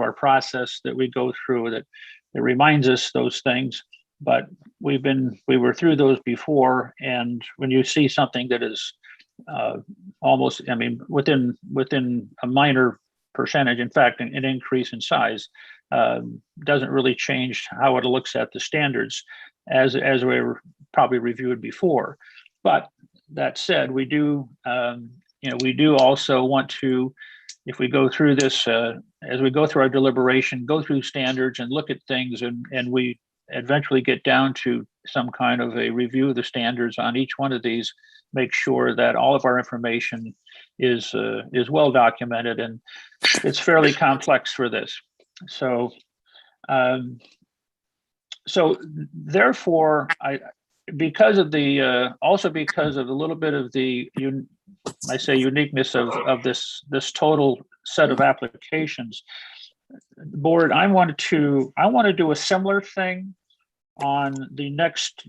our process that we go through that reminds us those things. But we were through those before, and when you see something that is almost, within a minor percentage, in fact, an increase in size, doesn't really change how it looks at the standards as we were probably reviewed before. But that said, we do also want to, if we go through this, as we go through our deliberation, go through standards and look at things, and we eventually get down to some kind of a review of the standards on each one of these, make sure that all of our information is well documented, and it's fairly complex for this. So therefore, because of a little bit of the uniqueness of this total set of applications, board, I want to do a similar thing on the next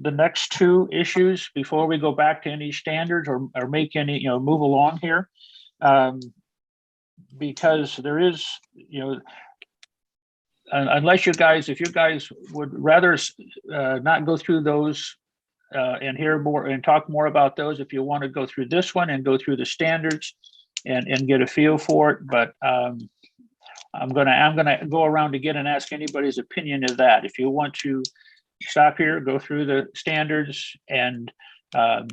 two issues before we go back to any standards or make any move along here, because there is unless if you guys would rather not go through those and hear more and talk more about those, if you want to go through this one and go through the standards and get a feel for it. But I'm gonna go around again and ask anybody's opinion of that. If you want to stop here, go through the standards and have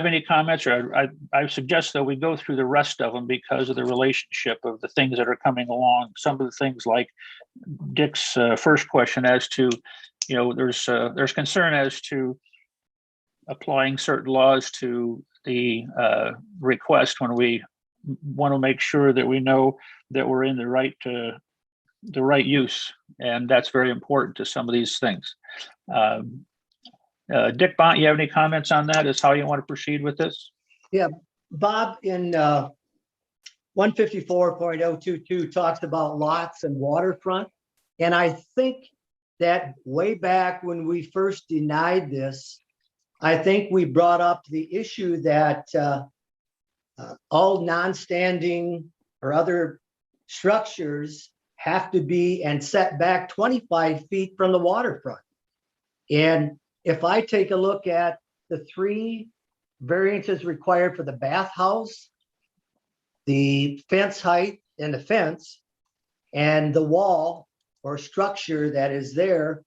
any comments, or I suggest that we go through the rest of them because of the relationship of the things that are coming along. Some of the things like Dick's first question as to, there's concern as to applying certain laws to the request when we want to make sure that we know that we're in the right use, and that's very important to some of these things. Dick Bont, you have any comments on that as how you want to proceed with this? Yeah, Bob, in 154.022 talks about lots and waterfront. And I think that way back when we first denied this, I think we brought up the issue that all non-standing or other structures have to be and set back 25 feet from the waterfront. And if I take a look at the 3 variances required for the bathhouse, the fence height and the fence, and the wall or structure that is there,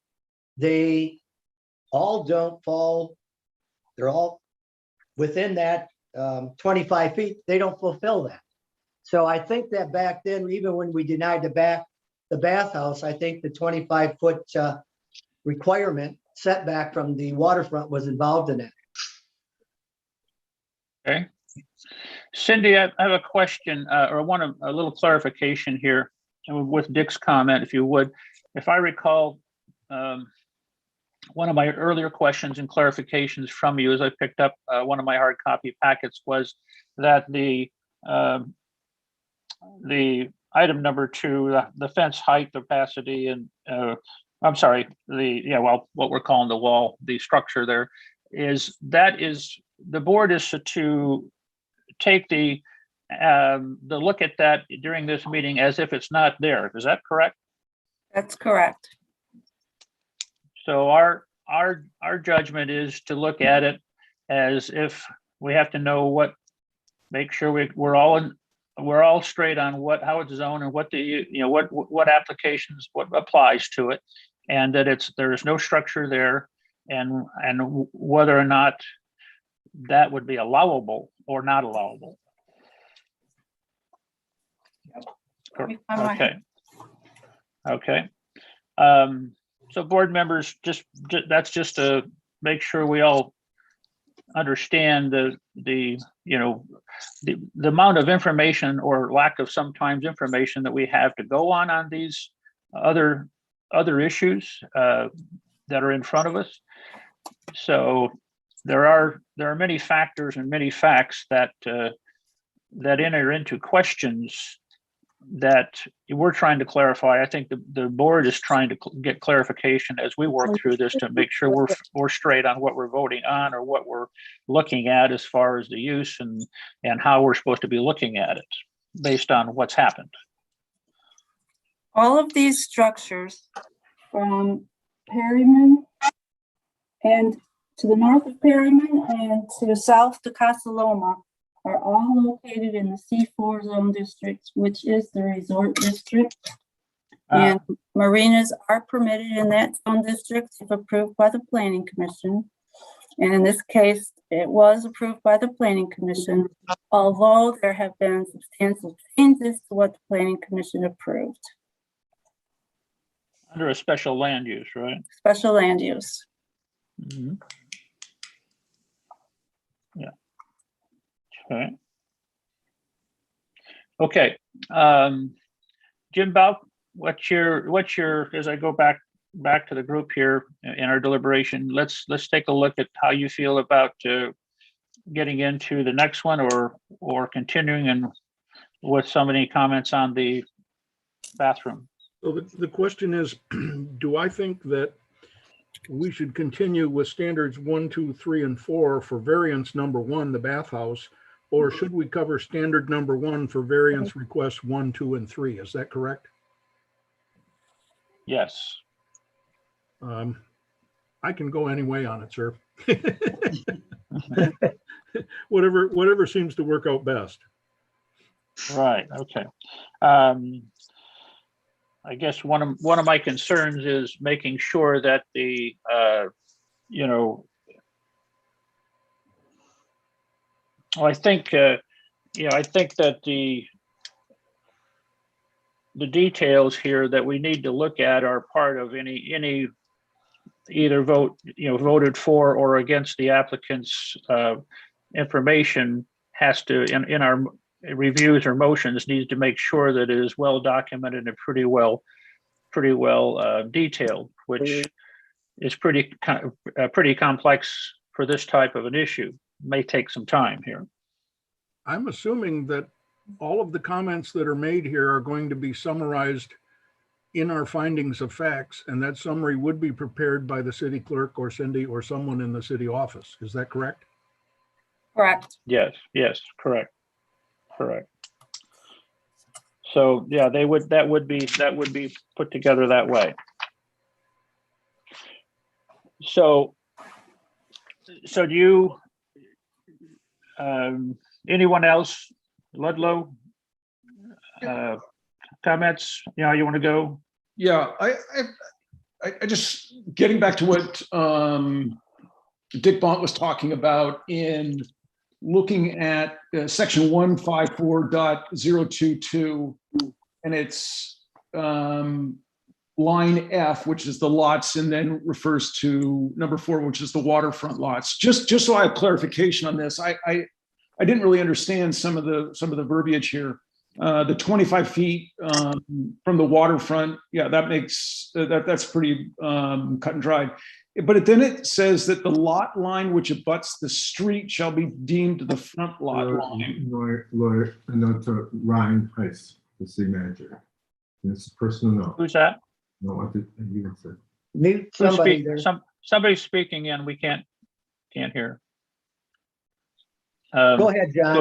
they all don't fall, they're all within that 25 feet, they don't fulfill that. So I think that back then, even when we denied the bathhouse, I think the 25-foot requirement setback from the waterfront was involved in it. Okay. Cindy, I have a question or a little clarification here with Dick's comment, if you would. If I recall, one of my earlier questions and clarifications from you as I picked up one of my hard copy packets was that the item number 2, the fence height, opacity, and I'm sorry, what we're calling the wall, the structure there, the board is to take the look at that during this meeting as if it's not there. Is that correct? That's correct. So our judgment is to look at it as if we have to know make sure we're all straight on how it's zoned and what applications, what applies to it, and that there is no structure there, and whether or not that would be allowable or not allowable. Okay. So board members, that's just to make sure we all understand the amount of information or lack of sometimes information that we have to go on these other issues that are in front of us. So there are many factors and many facts that enter into questions that we're trying to clarify. I think the board is trying to get clarification as we work through this to make sure we're straight on what we're voting on or what we're looking at as far as the use and how we're supposed to be looking at it based on what's happened. All of these structures from Perryman and to the north of Perryman and to south to Casa Loma are all located in the C4 zone district, which is the resort district. And marinas are permitted in that zone district if approved by the Planning Commission. And in this case, it was approved by the Planning Commission, although there have been substantial changes to what the Planning Commission approved. Under a special land use, right? Special land use. Mm-hmm. Yeah. Okay. Jim Bouk, what's your as I go back to the group here in our deliberation, let's take a look at how you feel about getting into the next one or continuing and with so many comments on the bathroom. So the question is, do I think that we should continue with standards 1, 2, 3, and 4 for variance number 1, the bathhouse, or should we cover standard number 1 for variance requests 1, 2, and 3? Is that correct? Yes. I can go any way on it, sir. Whatever seems to work out best. Right. Okay. I guess one of my concerns is making sure that the I think that the details here that we need to look at are part of any either voted for or against the applicant's information has to in our reviews or motions needs to make sure that it is well documented and pretty well detailed, which is pretty complex for this type of an issue. May take some time here. I'm assuming that all of the comments that are made here are going to be summarized in our findings of facts, and that summary would be prepared by the city clerk or Cindy or someone in the city office. Is that correct? Correct. Yes, correct. So yeah, that would be put together that way. So do you anyone else, Ludlow, comments? You want to go? Yeah, I just, getting back to what Dick Bont was talking about in looking at section 154.022, and it's line F, which is the lots, and then refers to number 4, which is the waterfront lots. Just so I have clarification on this, I didn't really understand some of the verbiage here. The 25 feet from the waterfront, yeah, that makes that's pretty cut and dried. But then it says that the lot line which abuts the street shall be deemed the front lot line. Lord, Another Ryan Price, the city manager. It's personal note. Who's that? No, I think you can say. Mute Who's somebody speak- there. Somebody's speaking and we can't hear. Go ahead, John.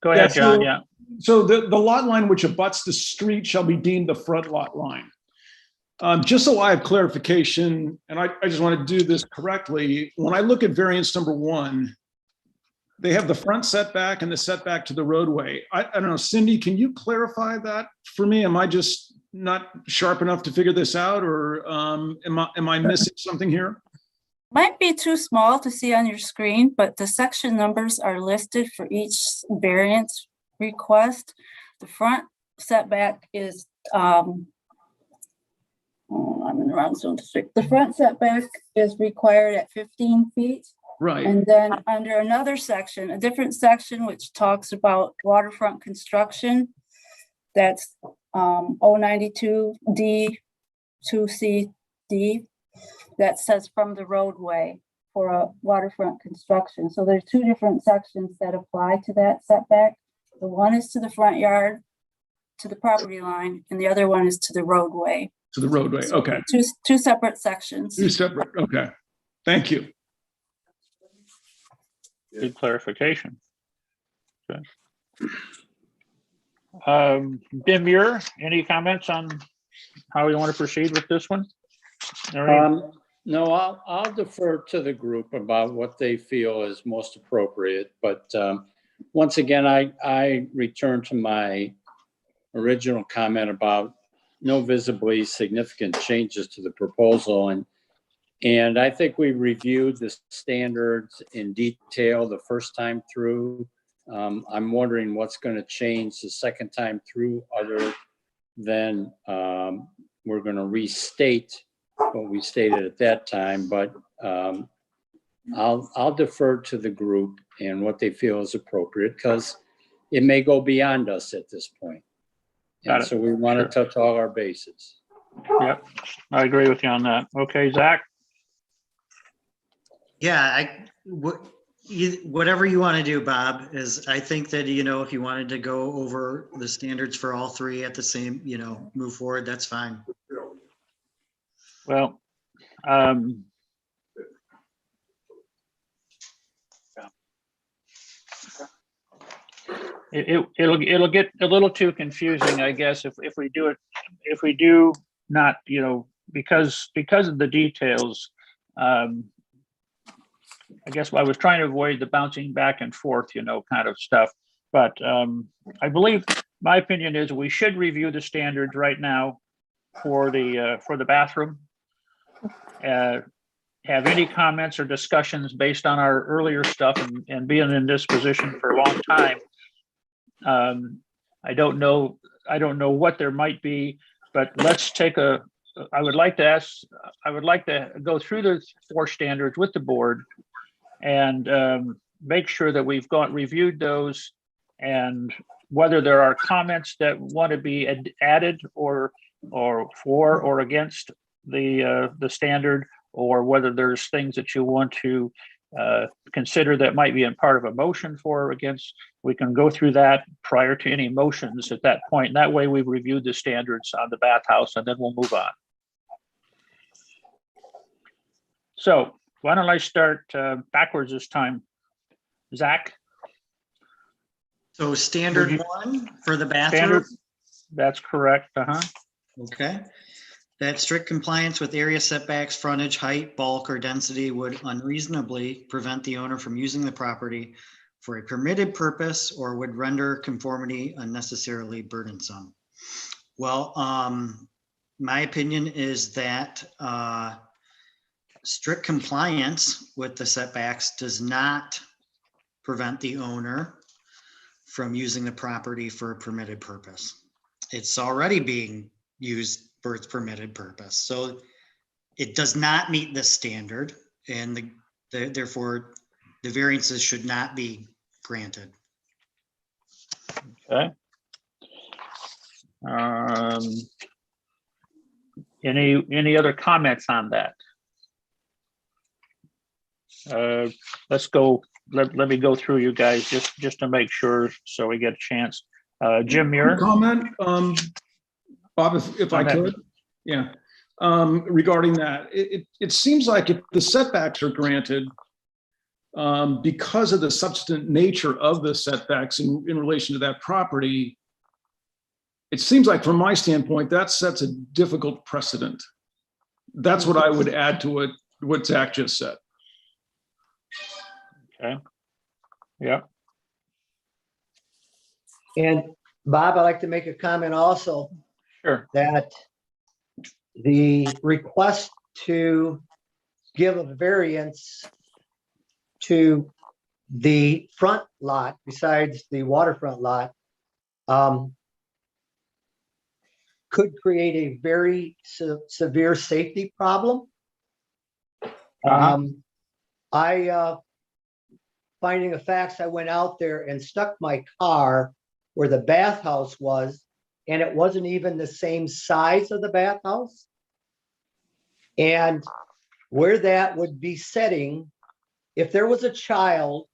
Go ahead, John, yeah. So the lot line which abuts the street shall be deemed the front lot line. Just so I have clarification, and I just want to do this correctly, when I look at variance number 1, they have the front setback and the setback to the roadway. I don't know, Cindy, can you clarify that for me? Am I just not sharp enough to figure this out, or am I missing something here? Might be too small to see on your screen, but the section numbers are listed for each variance request. The front setback is, I'm in the wrong zone district. The front setback is required at 15 feet. Right. And then under another section, a different section, which talks about waterfront construction, that's 092D 2CD, that says from the roadway for a waterfront construction. So there's 2 different sections that apply to that setback. The one is to the front yard, to the property line, and the other one is to the roadway. To the roadway, okay. Two separate sections. 2 separate, okay. Thank you. Good clarification. Okay. Demure, any comments on how you want to proceed with this one? No, I'll defer to the group about what they feel is most appropriate. But once again, I return to my original comment about no visibly significant changes to the proposal. And I think we reviewed the standards in detail the first time through. I'm wondering what's going to change the second time through, other than we're going to restate what we stated at that time. But I'll defer to the group and what they feel is appropriate, because it may go beyond us at this point. And so we want to touch all our bases. Yep, I agree with you on that. Okay, Zach? Yeah, whatever you want to do, Bob, is I think that, if you wanted to go over the standards for all 3 at the same, move forward, that's fine. Well, it'll get a little too confusing, I guess, if we do not, because of the details. I guess I was trying to avoid the bouncing back and forth, kind of stuff. But I believe my opinion is we should review the standards right now for the bathroom. Have any comments or discussions based on our earlier stuff and being in this position for a long time. I don't know what there might be, but let's take I would like to go through the 4 standards with the board and make sure that we've reviewed those, and whether there are comments that want to be added or for or against the standard, or whether there's things that you want to consider that might be in part of a motion for or against. We can go through that prior to any motions at that point. And that way we've reviewed the standards on the bathhouse, and then we'll move on. So why don't I start backwards this time? Zach? So standard 1 for the bathroom? Standard, that's correct. Okay. That strict compliance with area setbacks, frontage, height, bulk, or density would unreasonably prevent the owner from using the property for a permitted purpose or would render conformity unnecessarily burdensome. Well, my opinion is that strict compliance with the setbacks does not prevent the owner from using the property for a permitted purpose. It's already being used for its permitted purpose. So it does not meet this standard, and therefore the variances should not be granted. Okay. Any other comments on that? Let's go. Let me go through you guys just to make sure, so we get a chance. Jim Muir. Comment, Bob, if I could, yeah. Regarding that, it seems like if the setbacks are granted, because of the substantive nature of the setbacks in relation to that property, it seems like from my standpoint, that sets a difficult precedent. That's what I would add to what Zach just said. Okay. Yeah. And Bob, I'd like to make a comment also. Sure. That the request to give a variance to the front lot besides the waterfront lot could create a very severe safety problem. Finding of facts, I went out there and stuck my car where the bathhouse was, and it wasn't even the same size of the bathhouse. And where that would be setting, if there was a child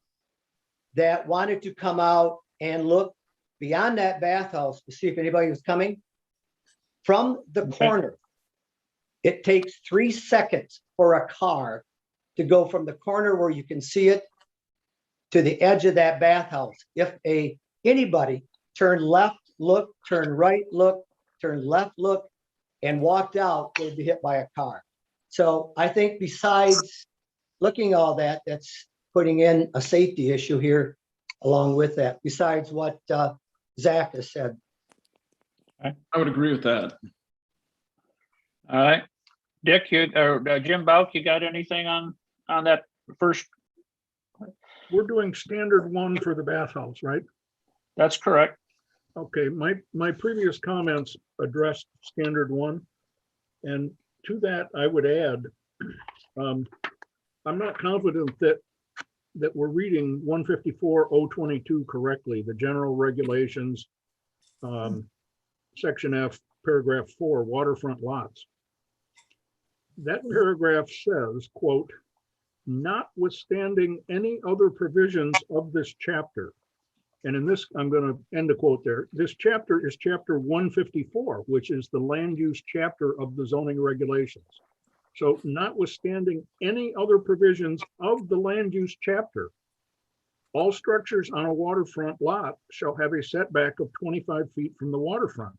that wanted to come out and look beyond that bathhouse to see if anybody was coming, from the corner, it takes 3 seconds for a car to go from the corner where you can see it to the edge of that bathhouse. If anybody turned left, look, turn right, look, turn left, look, and walked out, they'd be hit by a car. So I think besides looking at all that, that's putting in a safety issue here along with that, besides what Zach has said. I would agree with that. All right. Dick, Jim Bauk, you got anything on that first? We're doing standard 1 for the bathhouse, right? That's correct. Okay, my previous comments addressed standard 1. And to that, I would add, I'm not confident that we're reading 154.022 correctly, the general regulations, section F, paragraph 4, waterfront lots. That paragraph says, quote, notwithstanding any other provisions of this chapter. And in this, I'm going to end the quote there. This chapter is chapter 154, which is the land use chapter of the zoning regulations. So notwithstanding any other provisions of the land use chapter, all structures on a waterfront lot shall have a setback of 25 feet from the waterfront.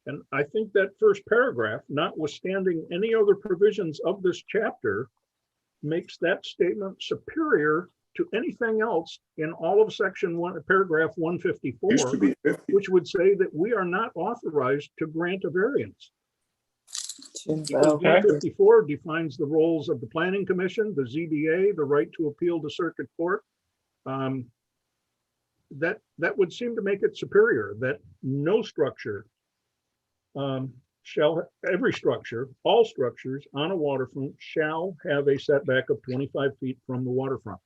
And I think that first paragraph, notwithstanding any other provisions of this chapter, makes that statement superior to anything else in all of section 1, paragraph 154, which would say that we are not authorized to grant a variance. 154 defines the roles of the Planning Commission, the ZBA, the right to appeal to circuit court. That would seem to make it superior, that no structure every structure, all structures on a waterfront shall have a setback of 25 feet from the waterfront.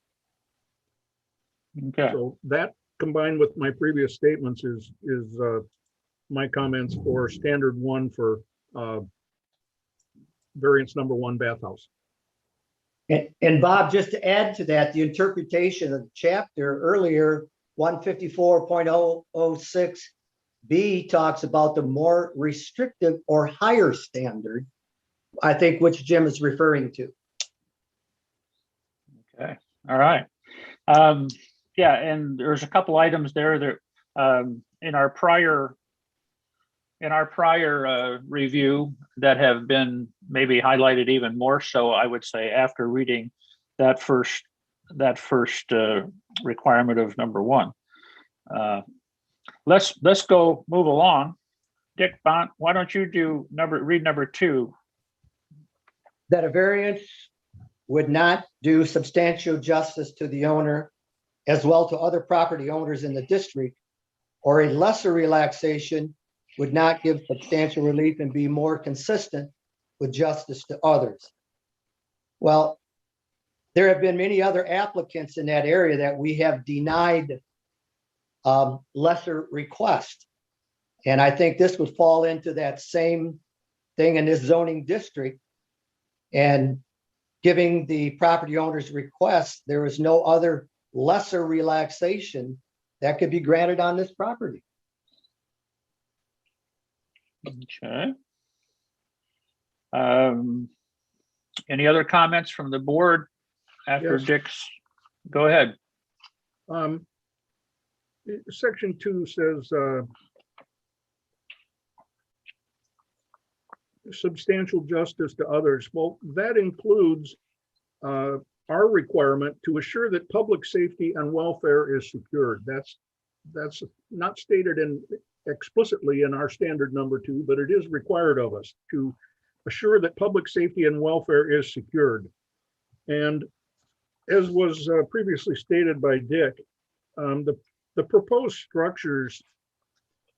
Okay. So that combined with my previous statements is my comments for standard 1 for variance number 1 bathhouse. And Bob, just to add to that, the interpretation of the chapter earlier, 154.006B talks about the more restrictive or higher standard, I think, which Jim is referring to. Okay. All right. Yeah, and there's a couple items there that in our prior review that have been maybe highlighted even more so, I would say, after reading that first requirement of number 1. Let's go move along. Dick Bont, why don't you read number 2? That a variance would not do substantial justice to the owner as well to other property owners in the district, or a lesser relaxation would not give substantial relief and be more consistent with justice to others. Well, there have been many other applicants in that area that we have denied lesser request. And I think this would fall into that same thing in this zoning district. And giving the property owner's request, there is no other lesser relaxation that could be granted on this property. Okay. Any other comments from the board after Yes. Dick's? Go ahead. Section 2 says substantial justice to others. Well, that includes our requirement to assure that public safety and welfare is secured. That's not stated explicitly in our standard number 2, but it is required of us to assure that public safety and welfare is secured. And as was previously stated by Dick, the proposed structures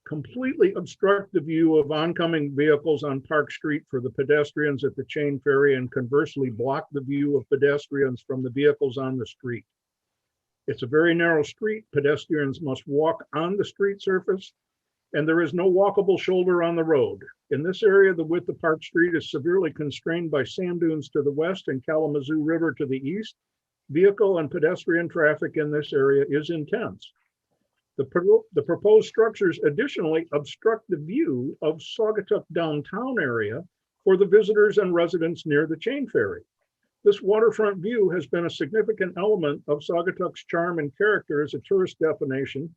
completely obstruct the view of oncoming vehicles on Park Street for the pedestrians at the chain ferry, and conversely block the view of pedestrians from the vehicles on the street. It's a very narrow street. Pedestrians must walk on the street surface, and there is no walkable shoulder on the road. In this area, the width of Park Street is severely constrained by sand dunes to the west and Kalamazoo River to the east. Vehicle and pedestrian traffic in this area is intense. The proposed structures additionally obstruct the view of Saugatuck downtown area for the visitors and residents near the chain ferry. This waterfront view has been a significant element of Saugatuck's charm and character as a tourist destination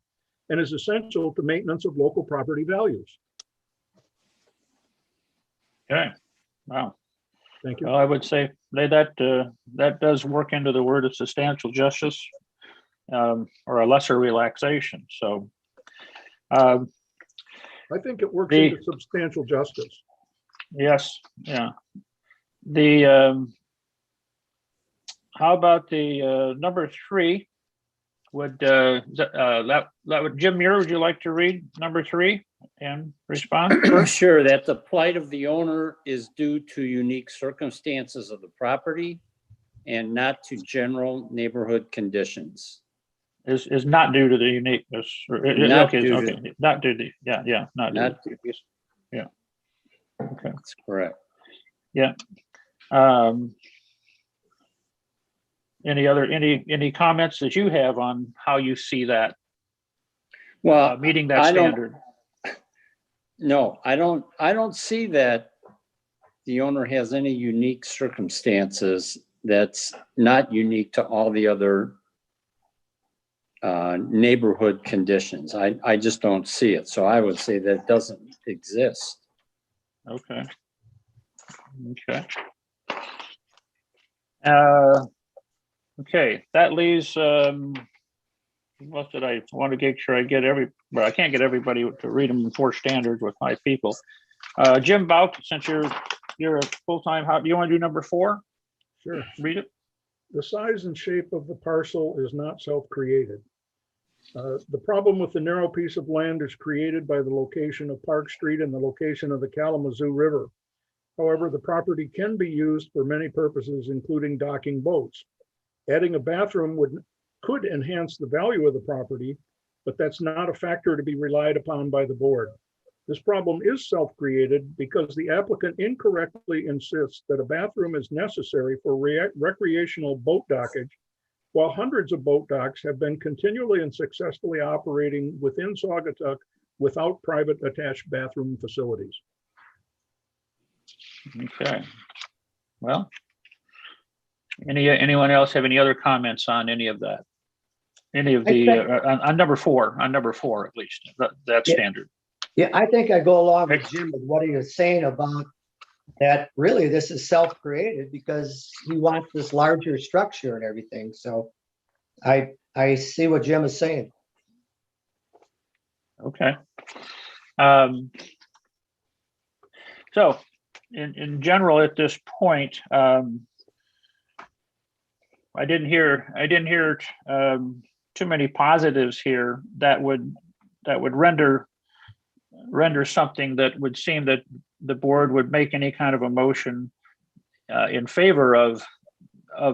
and is essential to maintenance of local property values. Okay. Wow. Thank you. Well, I would say that does work into the word of substantial justice, or a lesser relaxation. So I think it works into substantial justice. yes, yeah. The how about the number 3? Would that would Jim Muir, would you like to read number 3 and respond? Sure, that the plight of the owner is due to unique circumstances of the property and not to general neighborhood conditions. Is not due to the uniqueness. Not Okay, due okay. to- Not due to, yeah, not Not due to. Yeah. Okay. That's correct. Yeah. Any comments that you have on how you see that Well, meeting that I don't- standard? No, I don't see that the owner has any unique circumstances that's not unique to all the other neighborhood conditions. I just don't see it. So I would say that it doesn't exist. Okay. Okay. Okay, that leaves, what did I want to make sure I get but I can't get everybody to read them in 4 standards with 5 people. Jim Bauk, since you're a full-time, how do you want to do number 4? Sure. Read it. The size and shape of the parcel is not self-created. The problem with the narrow piece of land is created by the location of Park Street and the location of the Kalamazoo River. However, the property can be used for many purposes, including docking boats. Adding a bathroom could enhance the value of the property, but that's not a factor to be relied upon by the board. This problem is self-created because the applicant incorrectly insists that a bathroom is necessary for recreational boat dockage, while hundreds of boat docks have been continually and successfully operating within Saugatuck without private attached bathroom facilities. Okay. Well, anyone else have any other comments on any of that? Any of the, on number 4, at least, that standard? Yeah, I think I go along with Jim with what he was saying about that really this is self-created because he wants this larger structure and everything. So I see what Jim is saying. Okay. So in general, at this point, I didn't hear too many positives here that would render something that would seem that the board would make any kind of a motion in favor of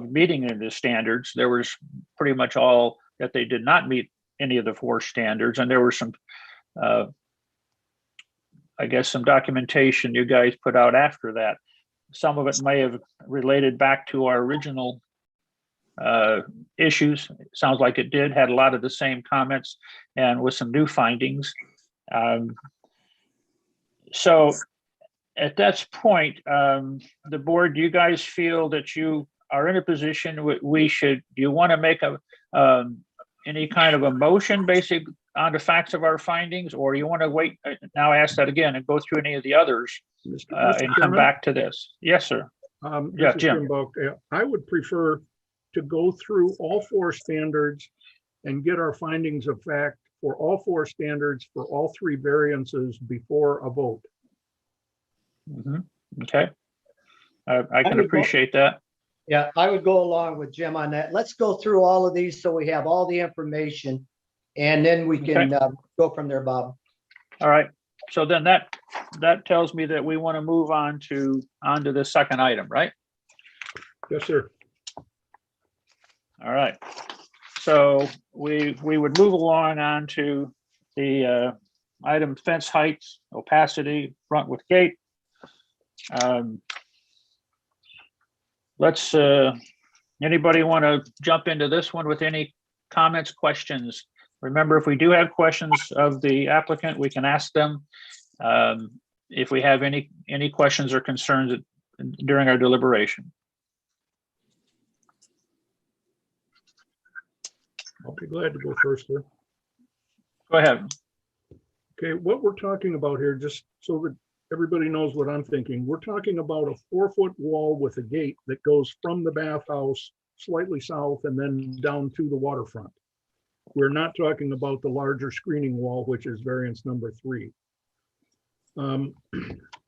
meeting the standards. There was pretty much all that they did not meet any of the 4 standards, and there were some I guess some documentation you guys put out after that. Some of it may have related back to our original issues. It sounds like it did, had a lot of the same comments and with some new findings. So at that point, the board, do you guys feel that you are in a position do you want to make any kind of a motion basic on the facts of our findings, or you want to wait? Now ask that again and go through any of the others and come Chairman? back to this. Yes, sir. This is Jim Buck. I would prefer to go through all 4 standards and get our findings of fact for all 4 standards for all 3 variances before a vote. Okay. I can appreciate that. Yeah, I would go along with Jim on that. Let's go through all of these so we have all the information, and then we can go from there, Bob. All right. So then that tells me that we want to move on to the second item, right? Yes, sir. All right. So we would move along on to the item fence heights, opacity, front with gate. Let's anybody want to jump into this one with any comments, questions? Remember, if we do have questions of the applicant, we can ask them. If we have any questions or concerns during our deliberation. I'll be glad to go first, sir. Go ahead. Okay, what we're talking about here, just so that everybody knows what I'm thinking, we're talking about a 4-foot wall with a gate that goes from the bathhouse slightly south and then down to the waterfront. We're not talking about the larger screening wall, which is variance number 3.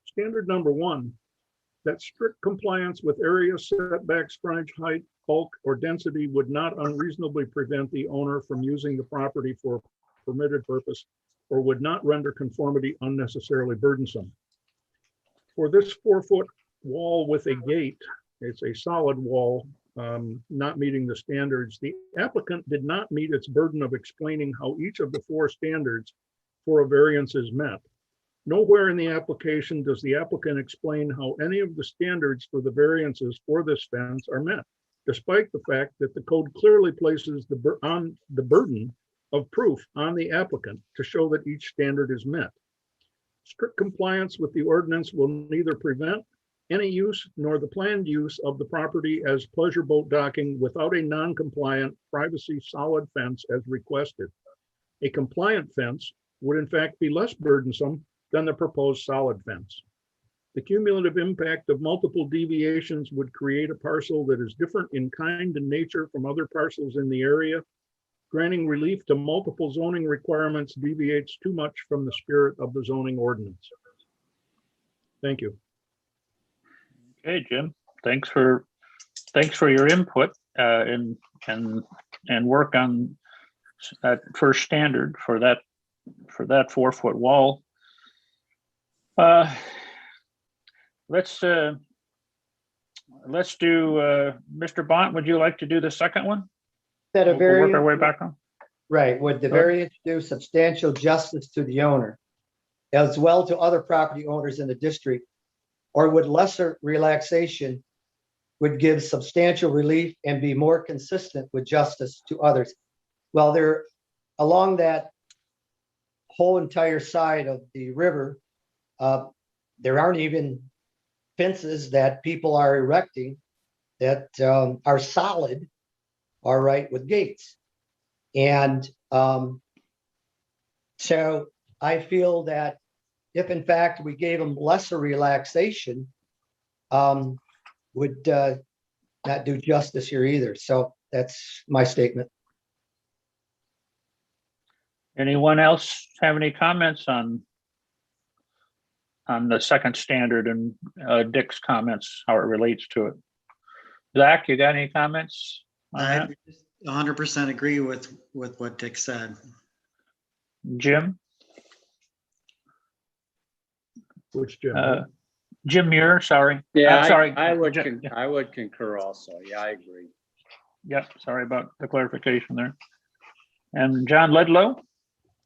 Standard number 1, that strict compliance with area setbacks, frontage height, bulk, or density would not unreasonably prevent the owner from using the property for a permitted purpose or would not render conformity unnecessarily burdensome. For this 4-foot wall with a gate, it's a solid wall, not meeting the standards. The applicant did not meet its burden of explaining how each of the 4 standards for a variance is met. Nowhere in the application does the applicant explain how any of the standards for the variances for this fence are met, despite the fact that the code clearly places the burden of proof on the applicant to show that each standard is met. Strict compliance with the ordinance will neither prevent any use nor the planned use of the property as pleasure boat docking without a non-compliant privacy solid fence as requested. A compliant fence would in fact be less burdensome than the proposed solid fence. The cumulative impact of multiple deviations would create a parcel that is different in kind and nature from other parcels in the area. Granting relief to multiple zoning requirements deviates too much from the spirit of the zoning ordinance. Thank you. Okay, Jim. Thanks for your input and work on that first standard for that 4-foot wall. Let's do Mr. Bont. Would you like to do the second one? That a We'll work variance, our way back on. right, would the Go ahead. variance do substantial justice to the owner as well to other property owners in the district, or would lesser relaxation would give substantial relief and be more consistent with justice to others? Well, there, along that whole entire side of the river, there aren't even fences that people are erecting that are solid, all right, with gates. And so I feel that if in fact we gave them lesser relaxation, would not do justice here either. So that's my statement. Anyone else have any comments on on the second standard and Dick's comments, how it relates to it. Zach, you got any comments on I that? 100% agree with what Dick said. Jim? Which Jim? Jim Muir, sorry. Yeah, I'm sorry. I would concur also. Yeah, I agree. Yep, sorry about the clarification there. And John Ledlow?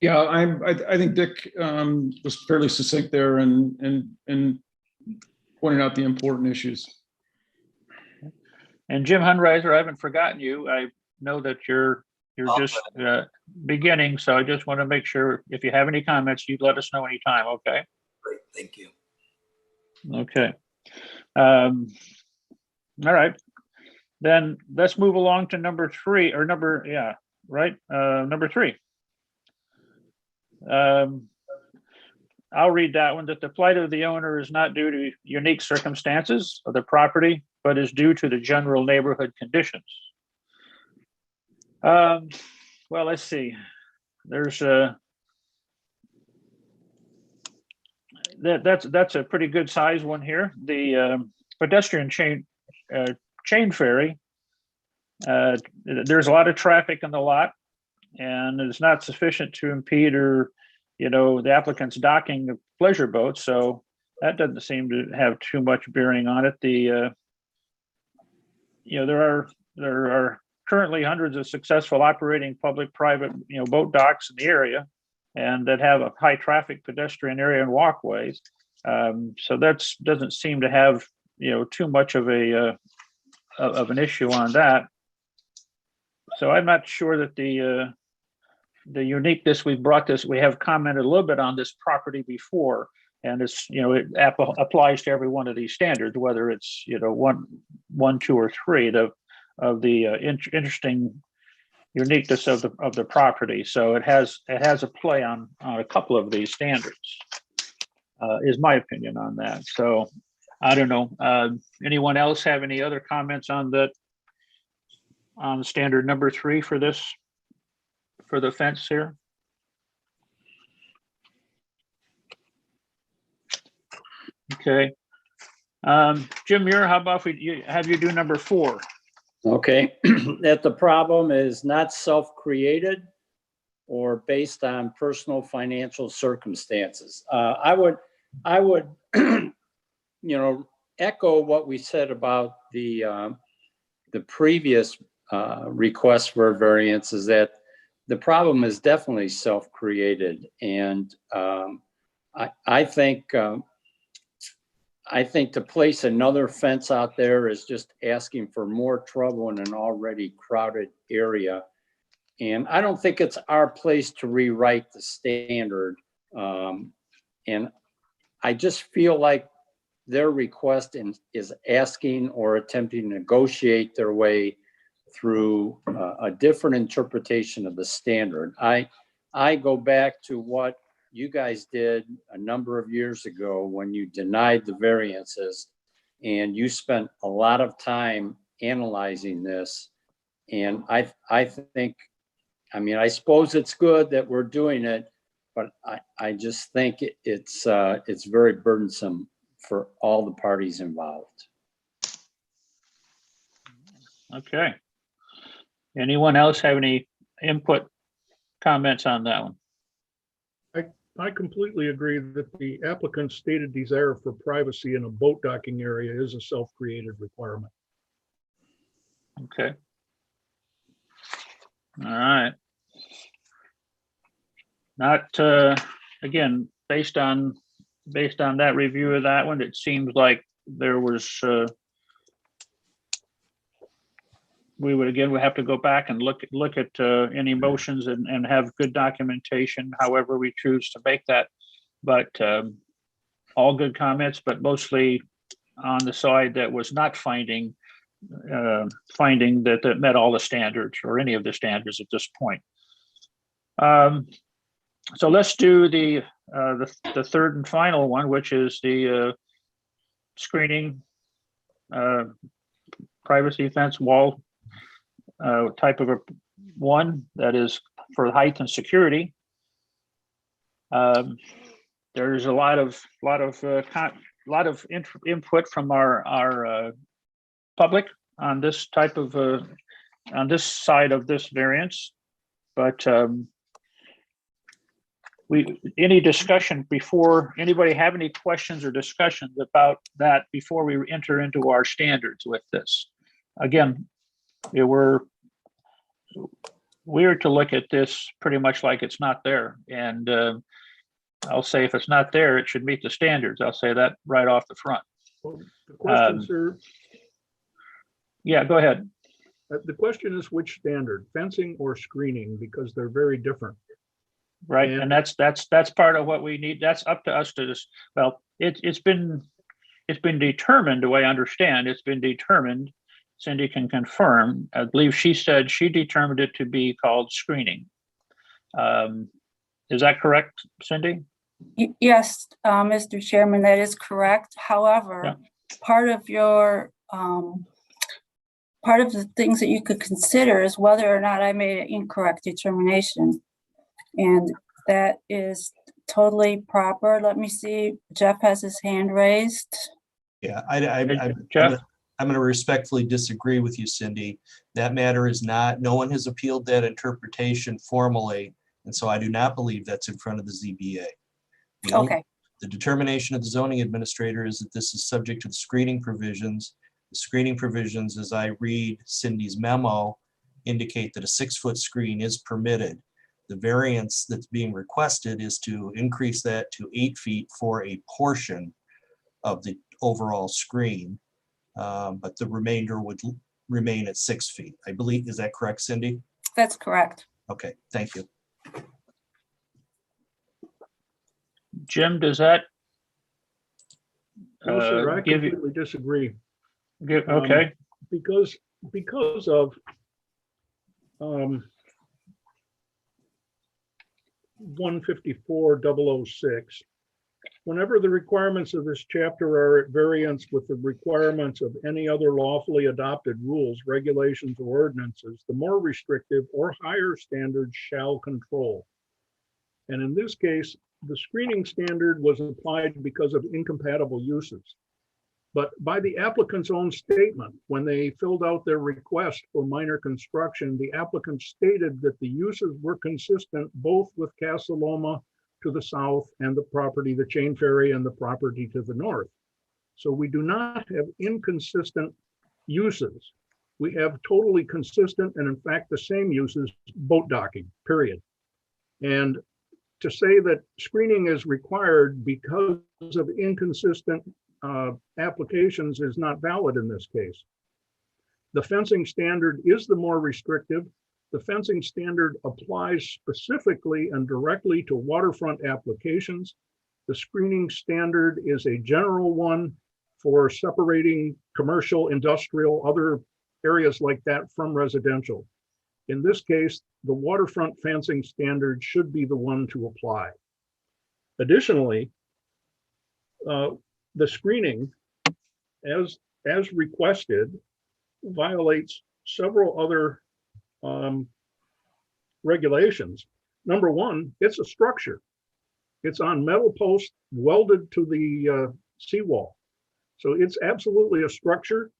Yeah, I think Dick was fairly succinct there and pointed out the important issues. And Jim Hunreiser, I haven't forgotten you. I know that you're just beginning, so I just want to make sure if you have any comments, you'd let us know anytime, okay? Great, thank you. Okay. All right. Then let's move along to number 3 or number 3. I'll read that one, that the plight of the owner is not due to unique circumstances of the property, but is due to the general neighborhood conditions. Well, let's see. There's that's a pretty good size one here. The pedestrian chain ferry. There's a lot of traffic in the lot, and it's not sufficient to impede or, the applicant's docking of pleasure boats. So that doesn't seem to have too much bearing on it. There are currently hundreds of successful operating public-private, boat docks in the area, and that have a high traffic pedestrian area and walkways. So that doesn't seem to have, too much of an issue on that. So I'm not sure that the uniqueness we have commented a little bit on this property before, and it's, it applies to every one of these standards, whether it's, 1, 2, or 3 of the interesting uniqueness of the property. So it has a play on a couple of these standards, is my opinion on that. So I don't know. Anyone else have any other comments on standard number 3 for the fence here? Okay. Jim Muir, how about we have you do number 4? Okay, that the problem is not self-created or based on personal financial circumstances. I would, echo what we said about the previous request for a variance, is that the problem is definitely self-created, and I think to place another fence out there is just asking for more trouble in an already crowded area. And I don't think it's our place to rewrite the standard. And I just feel like their request is asking or attempting to negotiate their way through a different interpretation of the standard. I go back to what you guys did a number of years ago when you denied the variances, and you spent a lot of time analyzing this. And I think, I suppose it's good that we're doing it, but I just think it's very burdensome for all the parties involved. Okay. Anyone else have any input, comments on that one? I completely agree that the applicant's stated desire for privacy in a boat docking area is a self-created requirement. Okay. All right. Not, again, based on that review of that one, it seems like there was, we would have to go back and look at any motions and have good documentation, however we choose to make that. But all good comments, but mostly on the side that was not finding that met all the standards or any of the standards at this point. So let's do the third and final one, which is the screening privacy fence wall type of a one that is for height and security. there's a lot of input from our public on this type of on this side of this variance, but any discussion before, anybody have any questions or discussions about that before we enter into our standards with this? Again, we're to look at this pretty much like it's not there, and I'll say if it's not there, it should meet the standards. I'll say that right off the front. Well, the question, sir. Yeah, go ahead. The question is which standard, fencing or screening, because they're very different. Right, and that's part of what we need. That's up to us to just, well, it's been determined, the way I understand, it's been determined, Cindy can confirm, I believe she said she determined it to be called screening. Is that correct, Cindy? Yes, Mr. Chairman, that is correct. However, part of your part of the things that you could consider is whether or not I made an incorrect determination. And that is totally proper. Let me see. Jeff has his hand raised. Yeah, Jeff? I'm going to respectfully disagree with you, Cindy. That matter is not, no one has appealed that interpretation formally, and so I do not believe that's in front of the ZBA. Okay. The determination of the zoning administrator is that this is subject to the screening provisions. The screening provisions, as I read Cindy's memo, indicate that a 6-foot screen is permitted. The variance that's being requested is to increase that to 8 feet for a portion of the overall screen, but the remainder would remain at 6 feet. I believe, is that correct, Cindy? That's correct. Okay, thank you. Jim, does that No, sir, I give you? completely disagree. Okay. Because of 154.006, whenever the requirements of this chapter are at variance with the requirements of any other lawfully adopted rules, regulations, or ordinances, the more restrictive or higher standards shall control. And in this case, the screening standard was applied because of incompatible uses. But by the applicant's own statement, when they filled out their request for minor construction, the applicant stated that the uses were consistent both with Casa Loma to the south and the property, the Chain Ferry, and the property to the north. So we do not have inconsistent uses. We have totally consistent and in fact the same uses, boat docking, period. And to say that screening is required because of inconsistent applications is not valid in this case. The fencing standard is the more restrictive. The fencing standard applies specifically and directly to waterfront applications. The screening standard is a general one for separating commercial, industrial, other areas like that from residential. In this case, the waterfront fencing standard should be the one to apply. Additionally, the screening, as requested, violates several other regulations. Number one, it's a structure. It's on metal posts welded to the seawall. So it's absolutely a structure,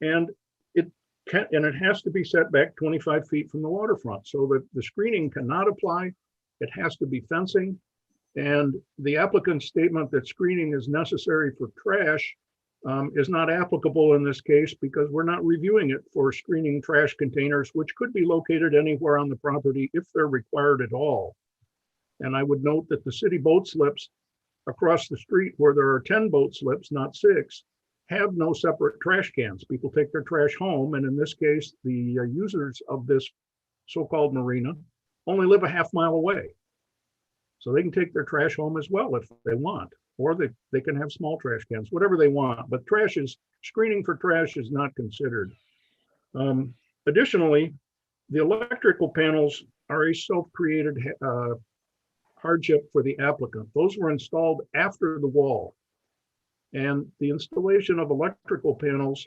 and it has to be set back 25 feet from the waterfront, so that the screening cannot apply. It has to be fencing. And the applicant's statement that screening is necessary for trash is not applicable in this case because we're not reviewing it for screening trash containers, which could be located anywhere on the property if they're required at all. And I would note that the city boat slips across the street, where there are 10 boat slips, not 6, have no separate trash cans. People take their trash home. And in this case, the users of this so-called marina only live a half mile away. So they can take their trash home as well if they want, or they can have small trash cans, whatever they want. But screening for trash is not considered. Additionally, the electrical panels are a self-created hardship for the applicant. Those were installed after the wall. And the installation of electrical panels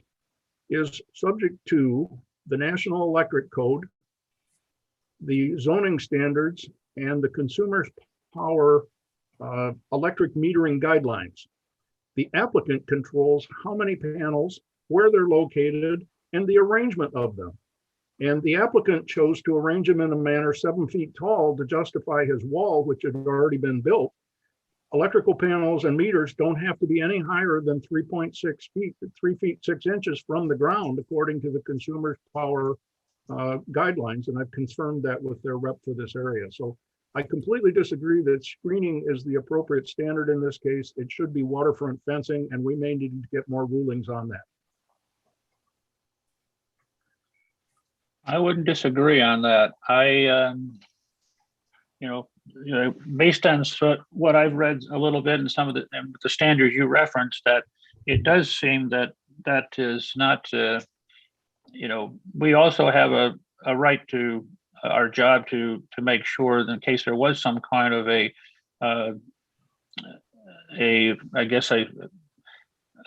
is subject to the National Electric Code, the zoning standards, and the Consumer Power electric metering guidelines. The applicant controls how many panels, where they're located, and the arrangement of them. And the applicant chose to arrange them in a manner 7 feet tall to justify his wall, which had already been built. Electrical panels and meters don't have to be any higher than 3.6 feet, 3 feet 6 inches from the ground, according to the Consumer Power guidelines. And I've confirmed that with their rep for this area. So I completely disagree that screening is the appropriate standard in this case. It should be waterfront fencing, and we may need to get more rulings on that. I wouldn't disagree on that. Based on what I've read a little bit and some of the standards you referenced, that it does seem that is not, we also have a right to our job to make sure that in case there was some kind of I guess a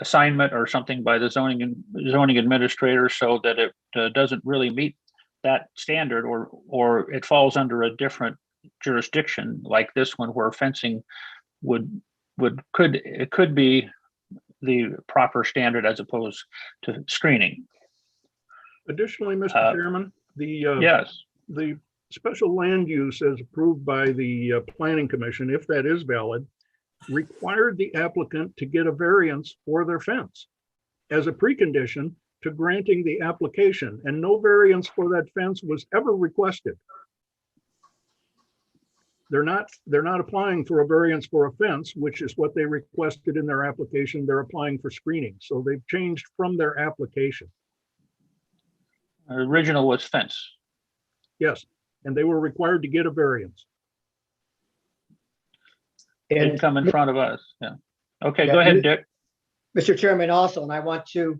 assignment or something by the zoning administrator, so that it doesn't really meet that standard, or it falls under a different jurisdiction like this one, where fencing could be the proper standard as opposed to screening. Additionally, Mr. Chairman, yes, the special land use as approved by the Planning Commission, if that is valid, required the applicant to get a variance for their fence as a precondition to granting the application, and no variance for that fence was ever requested. They're not applying for a variance for a fence, which is what they requested in their application. They're applying for screening. So they've changed from their application. Original was fence. Yes, and they were required to get a variance. And come in front of us. Yeah. Okay, go ahead, Dick. Mr. Chairman, also, and I want to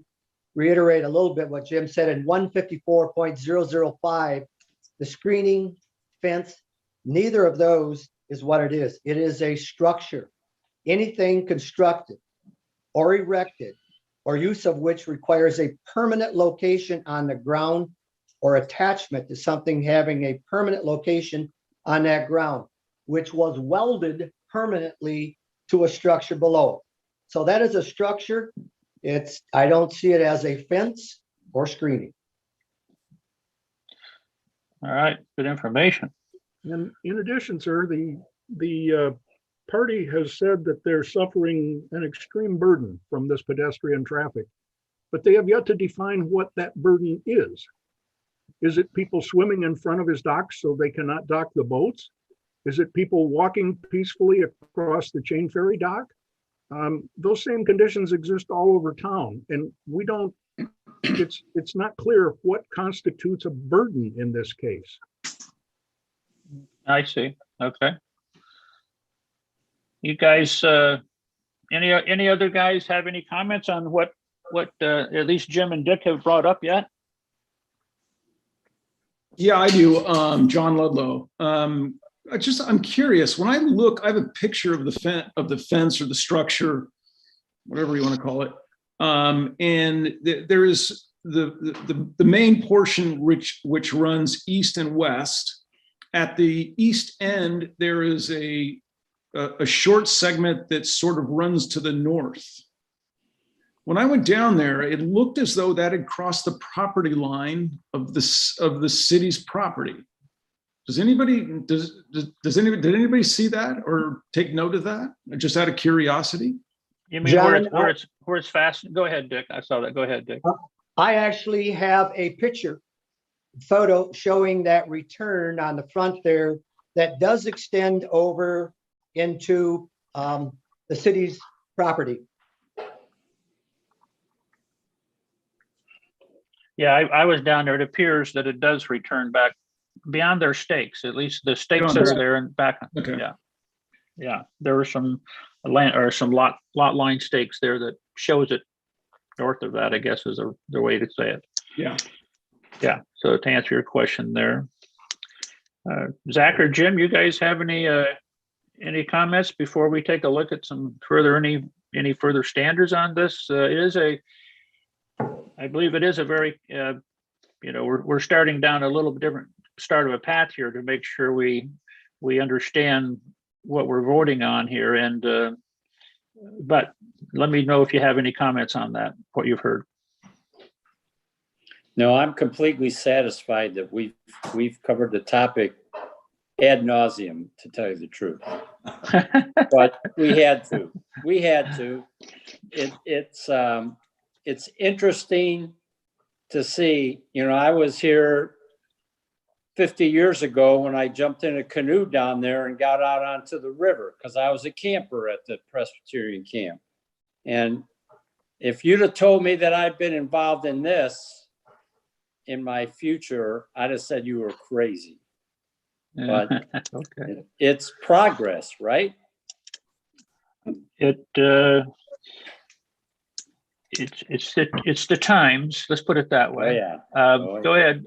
reiterate a little bit what Jim said in 154.005, the screening fence, neither of those is what it is. It is a structure. Anything constructed or erected or use of which requires a permanent location on the ground or attachment to something having a permanent location on that ground, which was welded permanently to a structure below. So that is a structure. I don't see it as a fence or screening. All right, good information. And in addition, sir, the party has said that they're suffering an extreme burden from this pedestrian traffic, but they have yet to define what that burden is. Is it people swimming in front of his docks so they cannot dock the boats? Is it people walking peacefully across the chain ferry dock? Those same conditions exist all over town, and we don't, it's not clear what constitutes a burden in this case. I see. Okay. You guys, any other guys have any comments on what at least Jim and Dick have brought up yet? Yeah, I do. John Ludlow. I'm curious. When I look, I have a picture of the fence or the structure, whatever you want to call it. And there is the main portion which runs east and west. At the east end, there is a short segment that sort of runs to the north. When I went down there, it looked as though that had crossed the property line of the city's property. Did anybody see that or take note of that? Just out of curiosity. You mean John, where it's fast? Go ahead, Dick. I saw that. Go ahead, Dick. I actually have a photo showing that return on the front there that does extend over into the city's property. Yeah, I was down there. It appears that it does return back beyond their stakes. At least the stakes that are there and back. Okay. Yeah. There were some land or some lot line stakes there that shows it north of that, I guess is the way to say it. Yeah. Yeah. So to answer your question there, Zach or Jim, you guys have any comments before we take a look at some further any further standards on this? I believe it is a very we're starting down a little bit different start of a path here to make sure we understand what we're voting on here, and but let me know if you have any comments on that, what you've heard. No, I'm completely satisfied that we've covered the topic ad nauseum, to tell you the truth. But we had to. It's interesting to see. You know, I was here 50 years ago when I jumped in a canoe down there and got out onto the river because I was a camper at the Presbyterian camp. And if you'd have told me that I'd been involved in this in my future, I'd have said you were crazy. But okay. It's progress, right? It's the times. Let's put it that way. Oh, yeah. Go ahead,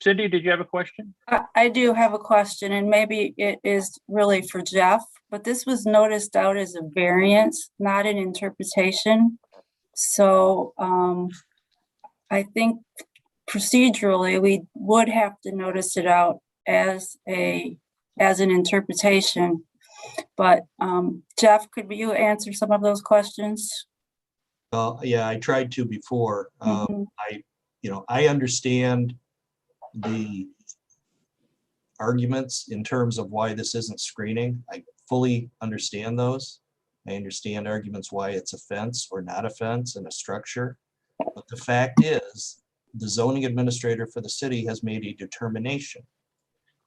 Cindy. Did you have a question? I do have a question, and maybe it is really for Jeff, but this was noticed out as a variance, not an interpretation. So I think procedurally, we would have to notice it out as an interpretation. But Jeff, could you answer some of those questions? Yeah, I tried to before. I understand the arguments in terms of why this isn't screening. I fully understand those. I understand arguments why it's a fence or not a fence and a structure. But the fact is, the zoning administrator for the city has made a determination.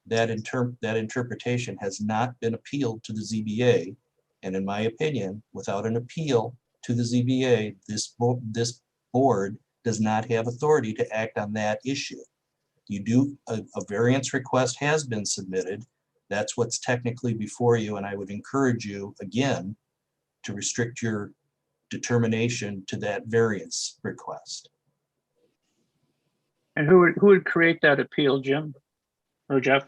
That interpretation has not been appealed to the ZBA. And in my opinion, without an appeal to the ZBA, this board does not have authority to act on that issue. A variance request has been submitted. That's what's technically before you, and I would encourage you, again, to restrict your determination to that variance request. And who would create that appeal, Jim or Jeff?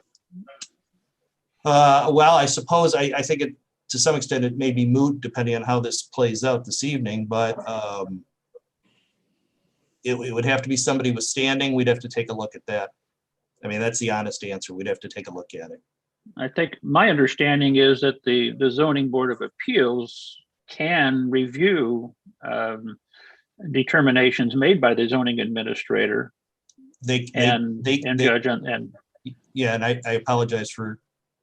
Well, I suppose I think it, to some extent, it may be moot depending on how this plays out this evening, but it would have to be somebody with standing. We'd have to take a look at that. I mean, that's the honest answer. We'd have to take a look at it. I think my understanding is that the Zoning Board of Appeals can review determinations made by the zoning administrator. They judge and yeah, and I apologize for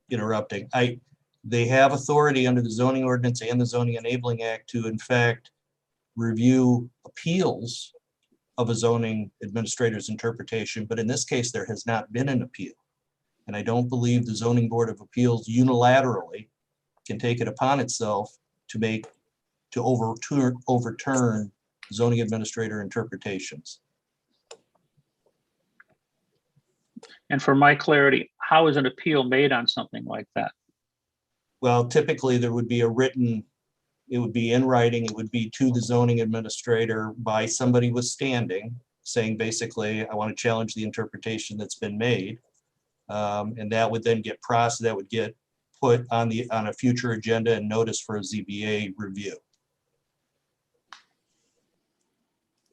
interrupting. They have authority under the zoning ordinance and the Zoning Enabling Act to, in fact, review appeals of a zoning administrator's interpretation, but in this case, there has not been an appeal. And I don't believe the Zoning Board of Appeals unilaterally can take it upon itself to overturn zoning administrator interpretations. And for my clarity, how is an appeal made on something like that? Well, typically there would be it would be in writing, it would be to the zoning administrator by somebody with standing, saying basically, I want to challenge the interpretation that's been made. And that would then get processed, that would get put on a future agenda and notice for a ZBA review.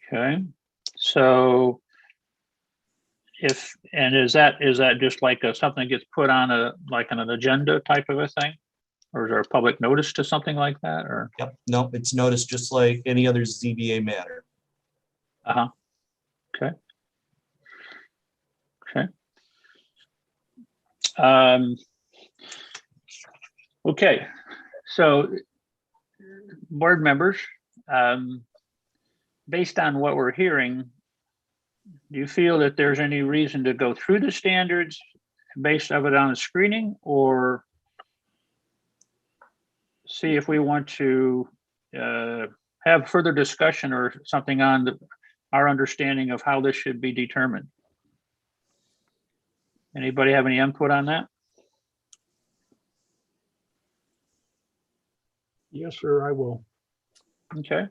Okay, so is that just like something that gets put on an agenda type of a thing? Or is there a public notice to something like that, or? Yep, no, it's noticed just like any other ZBA matter. Okay. Okay, so board members, based on what we're hearing, do you feel that there's any reason to go through the standards based of it on a screening, or see if we want to have further discussion or something on our understanding of how this should be determined? Anybody have any input on that? Yes, sir, I will. Okay.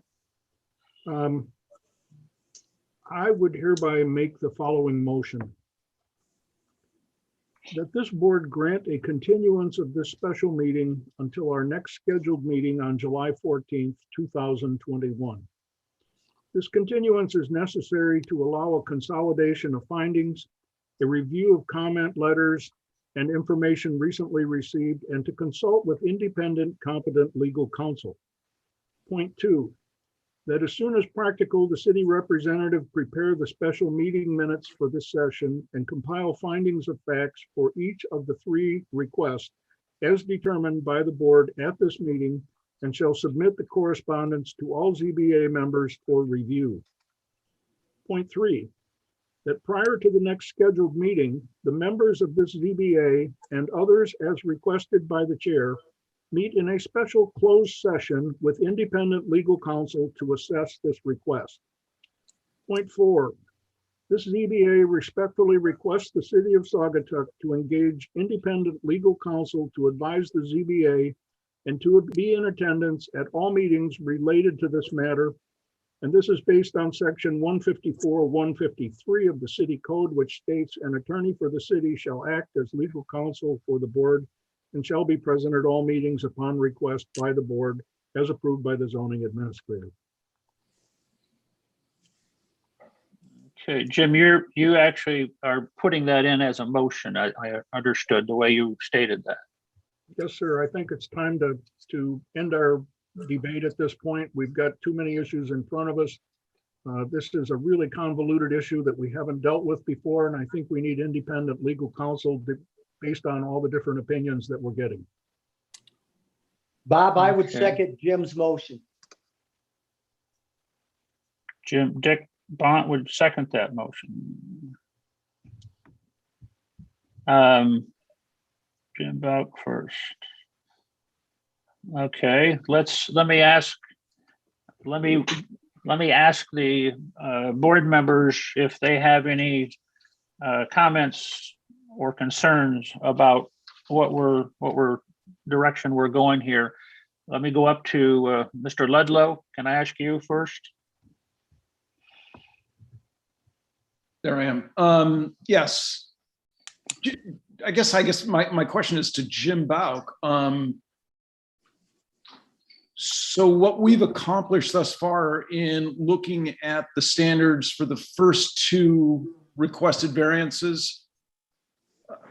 I would hereby make the following motion. That this board grant a continuance of this special meeting until our next scheduled meeting on July 14th, 2021. This continuance is necessary to allow a consolidation of findings, a review of comment letters, and information recently received, and to consult with independent, competent legal counsel. Point 2, that as soon as practical, the city representative prepare the special meeting minutes for this session and compile findings of facts for each of the 3 requests as determined by the board at this meeting, and shall submit the correspondence to all ZBA members for review. Point 3, that prior to the next scheduled meeting, the members of this ZBA and others as requested by the chair meet in a special closed session with independent legal counsel to assess this request. Point 4, this ZBA respectfully requests the city of Saugatuck to engage independent legal counsel to advise the ZBA and to be in attendance at all meetings related to this matter. And this is based on section 154, 153 of the city code, which states an attorney for the city shall act as legal counsel for the board and shall be present at all meetings upon request by the board as approved by the zoning administrator. Okay, Jim, you actually are putting that in as a motion. I understood the way you stated that. Yes, sir. I think it's time to end our debate at this point. We've got too many issues in front of us. This is a really convoluted issue that we haven't dealt with before, and I think we need independent legal counsel based on all the different opinions that we're getting. Bob, I would Okay. second Jim's motion. Dick Bont would second that motion. Jim Bauck first. Okay, let me ask the board members if they have any comments or concerns about what direction we're going here. Let me go up to Mr. Ludlow. Can I ask you first? There I am. Yes. I guess my question is to Jim Bauck. So what we've accomplished thus far in looking at the standards for the first 2 requested variances,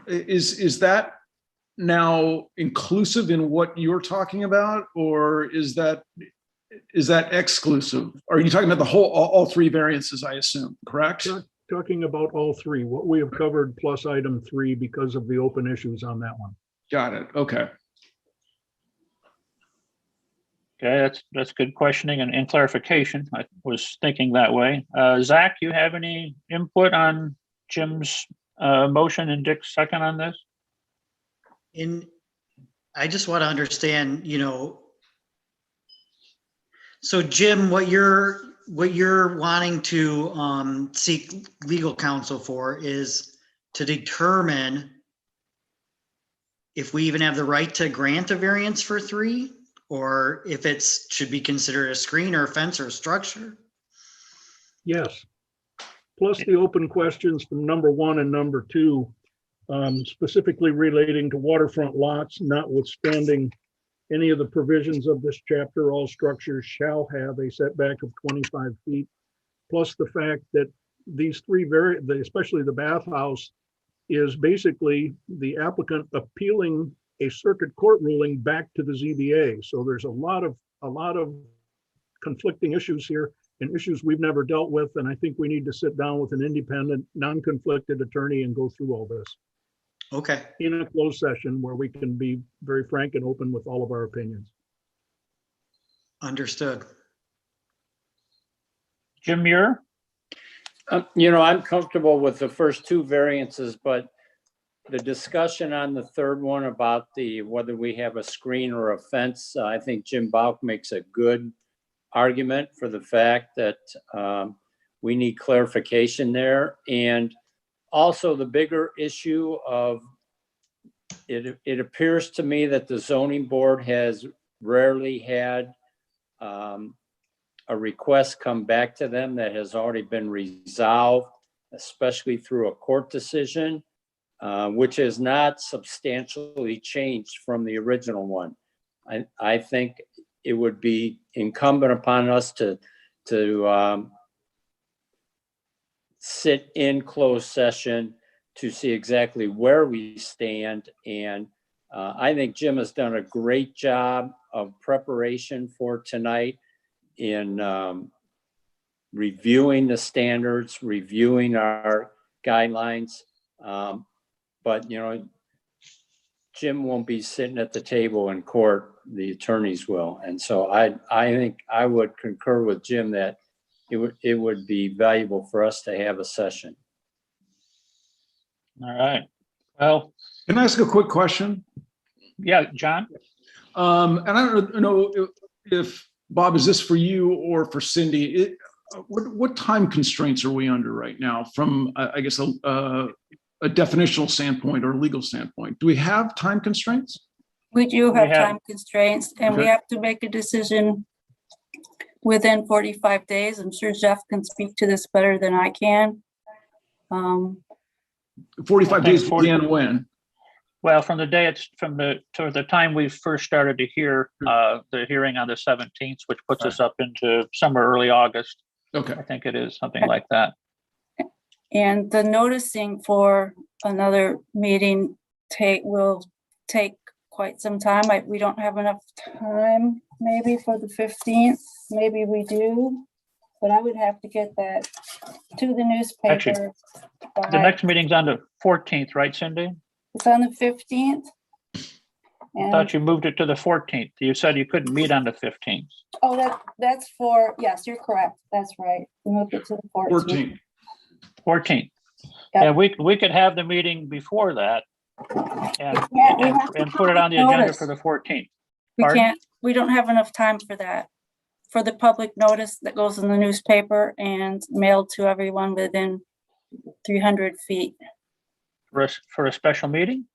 is that now inclusive in what you're talking about, or is that exclusive? Are you talking about the all 3 variances, I assume, correct? Talking about all 3, what we have covered plus item 3 because of the open issues on that one. Got it. Okay. Okay, that's good questioning and clarification. I was thinking that way. Zach, you have any input on Jim's motion and Dick's second on this? I just want to understand, so Jim, what you're wanting to seek legal counsel for is to determine if we even have the right to grant a variance for 3, or if it should be considered a screen or a fence or a structure? Yes. Plus the open questions from number 1 and number 2, specifically relating to waterfront lots, notwithstanding any of the provisions of this chapter, all structures shall have a setback of 25 feet. Plus the fact that these 3 especially the bathhouse, is basically the applicant appealing a circuit court ruling back to the ZBA. So there's a lot of conflicting issues here and issues we've never dealt with. And I think we need to sit down with an independent, non-conflicted attorney and go through all this. Okay. In a closed session where we can be very frank and open with all of our opinions. Understood. Jim Muir? I'm comfortable with the first 2 variances, but the discussion on the third one about whether we have a screen or a fence, I think Jim Bauck makes a good argument for the fact that we need clarification there. And also the bigger issue of it appears to me that the zoning board has rarely had a request come back to them that has already been resolved, especially through a court decision, which has not substantially changed from the original one. I think it would be incumbent upon us to sit in closed session to see exactly where we stand. And I think Jim has done a great job of preparation for tonight in reviewing the standards, reviewing our guidelines. But, you know, Jim won't be sitting at the table in court, the attorneys will. And so I think I would concur with Jim that it would be valuable for us to have a session. All right. Well, Can I ask a quick question? yeah, John? And I don't know if Bob, is this for you or for Cindy? What time constraints are we under right now from, I guess, a definitional standpoint or legal standpoint? Do we have time constraints? We do We have have- time constraints, and we Okay. have to make a decision within 45 days. I'm sure Jeff can speak to this better than I can. 45 I think days 40 began when? Well, from the day to the time we first started to hear the hearing on the 17th, which puts us up into somewhere early August. Okay. I think it is something like that. And the noticing for another meeting will take quite some time. We don't have enough time maybe for the 15th. Maybe we do, but I would have to get that to the newspaper. Actually, the next meeting's on the 14th, right, Cindy? It's on the 15th. I And, thought you moved it to the 14th. You said you couldn't meet on the 15th. oh, that's for, yes, you're correct. That's right. We moved it to the 14th. 14. 14th. Yep. And we could have the meeting before that and Yeah, we have to and put it on the public agenda notice. for the 14th. We Pardon? can't, we don't have enough time for that. For the public notice that goes in the newspaper and mailed to everyone within 300 feet. For a special meeting?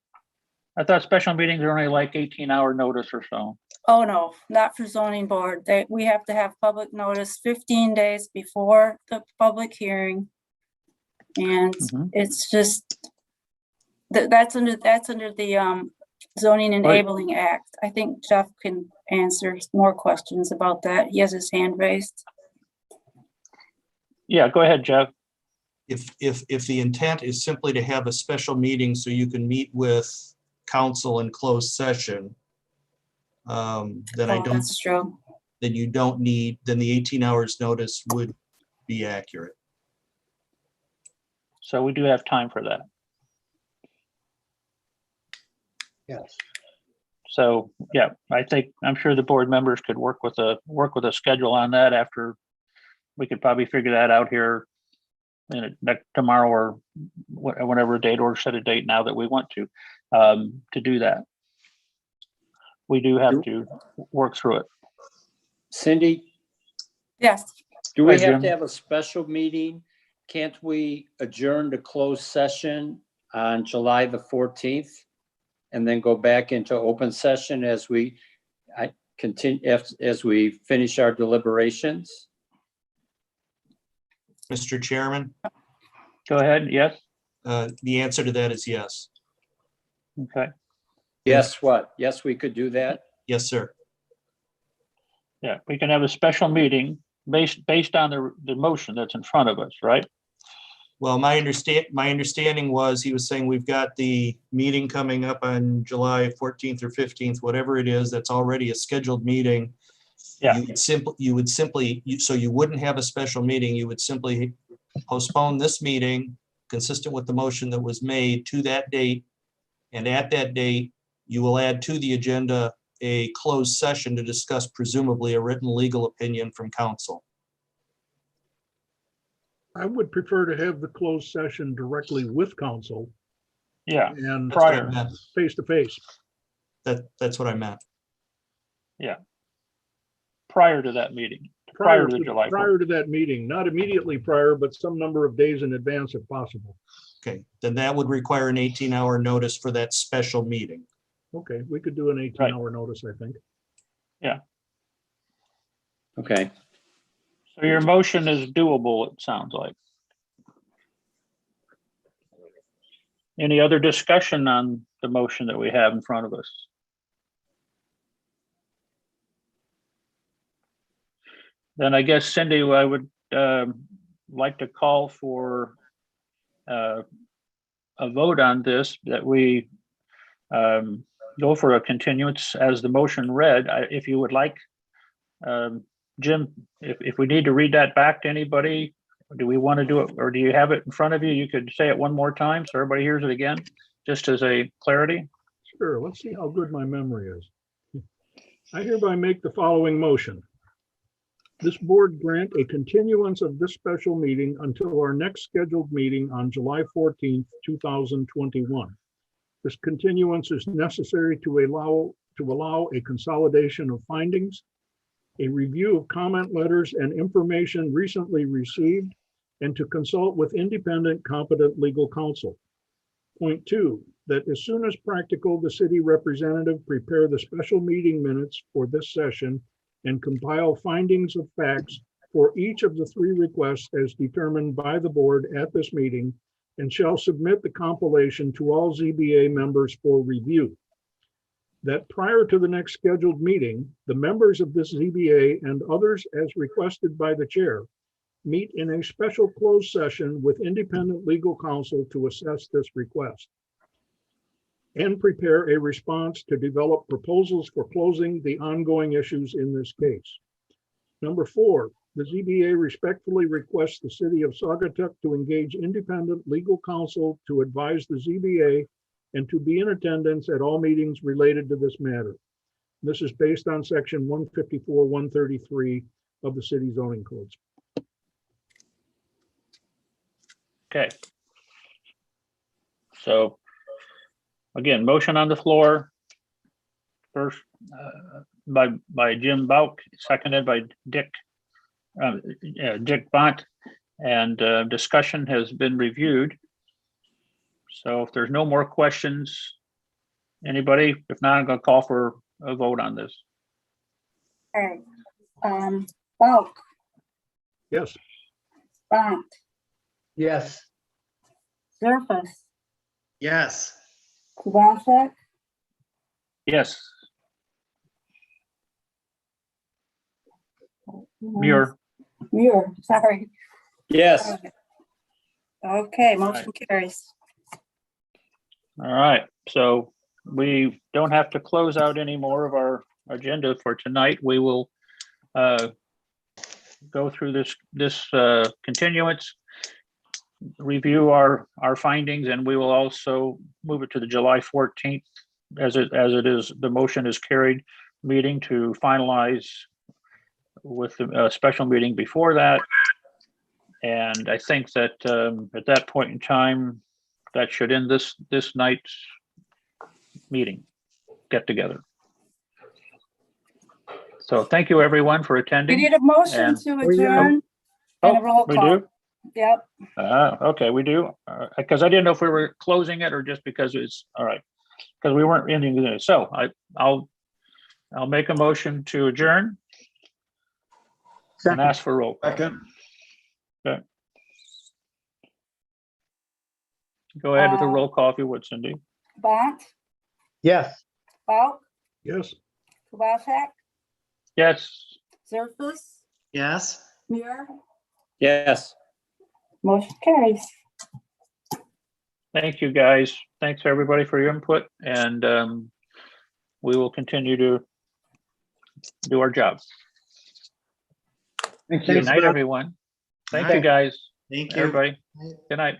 I thought special meetings are only like 18-hour notice or so. Oh, no, not for zoning board. We have to have public notice 15 days before the public hearing. And Mhm. it's just, that's under the Zoning Enabling Act. I think Jeff can answer more questions about that. He has his hand raised. Yeah, go ahead, Jeff. If the intent is simply to have a special meeting so you can meet with council in closed session, then That's true. then you don't need, then the 18 hours notice would be accurate. So we do have time for that. Yes. So, yeah, I'm sure the board members could work with a schedule on that after. We could probably figure that out here tomorrow or whatever date, or set a date now that we want to do that. We do have to work through it. Cindy, Yes. do we Hi, have Jim. to have a special meeting? Can't we adjourn to closed session on July the 14th? And then go back into open session as we finish our deliberations? Mr. Chairman, Go ahead. Yes. the answer to that is yes. Okay. Yes, what? Yes, we could do that? Yes, sir. Yeah, we can have a special meeting based on the motion that's in front of us, right? Well, my understanding was he was saying we've got the meeting coming up on July 14th or 15th, whatever it is, that's already a scheduled meeting. Yeah. You would simply, so you wouldn't have a special meeting, you would simply postpone this meeting consistent with the motion that was made to that date. And at that date, you will add to the agenda a closed session to discuss presumably a written legal opinion from counsel. I would prefer to have the closed session directly with council Yeah. and Prior. face to face. That's what I meant. Yeah. Prior to that meeting. Prior to the July 4th. Prior to that meeting, not immediately prior, but some number of days in advance if possible. Okay, then that would require an 18-hour notice for that special meeting. Okay, we could do an 18-hour notice, I think. Yeah. Okay. So your motion is doable, it sounds like. Any other discussion on the motion that we have in front of us? Then I guess, Cindy, I would like to call for a a vote on this, that we go for a continuance as the motion read. If you would like, Jim, if we need to read that back to anybody, do we want to do it, or do you have it in front of you? You could say it one more time so everybody hears it again, just as a clarity. Sure, let's see how good my memory is. I hereby make the following motion. This board grant a continuance of this special meeting until our next scheduled meeting on July 14th, 2021. This continuance is necessary to allow a consolidation of findings, a review of comment letters and information recently received, and to consult with independent competent legal counsel. Point 2, that as soon as practical, the city representative prepare the special meeting minutes for this session and compile findings of facts for each of the 3 requests as determined by the board at this meeting, and shall submit the compilation to all ZBA members for review. That prior to the next scheduled meeting, the members of this ZBA and others as requested by the chair meet in a special closed session with independent legal counsel to assess this request and prepare a response to develop proposals for closing the ongoing issues in this case. Number 4, the ZBA respectfully requests the city of Saugatuck to engage independent legal counsel to advise the ZBA and to be in attendance at all meetings related to this matter. This is based on section 154, 133 of the city zoning codes. Okay. So again, motion on the floor. First by Jim Bauk, seconded by Dick Bont, and discussion has been reviewed. So if there's no more questions, anybody? If not, I'm going to call for a vote on this. Okay. Bauk, Yes. Bont, Yes. Surface, Yes. Kubasek, Yes. Muir. Muir, sorry. Yes. Okay, motion carries. All right, so we don't have to close out any more of our agenda for tonight. We will go through this continuance, review our findings, and we will also move it to the July 14th as it is, the motion is carried, meeting to finalize with the special meeting before that. And I think that at that point in time, that should end this night's meeting, get together. So thank you everyone for We attending. need a motion to adjourn and a roll We call. do? Yep. Okay, we do. Because I didn't know if we were closing it or just because it's, all right, because we weren't ending it. So I'll make a motion to adjourn and ask for roll call. Second. Okay. Go ahead with the roll call if you would, Cindy. Bont, Yes. Bauk, Yes. Kubasek, Yes. Surface, Yes. Muir, Yes. motion carries. Thank you, guys. Thanks everybody for your input, and we will continue to do our job. Thank you. Good night, everyone. Thank you, guys. Thank you. Everybody. Good night.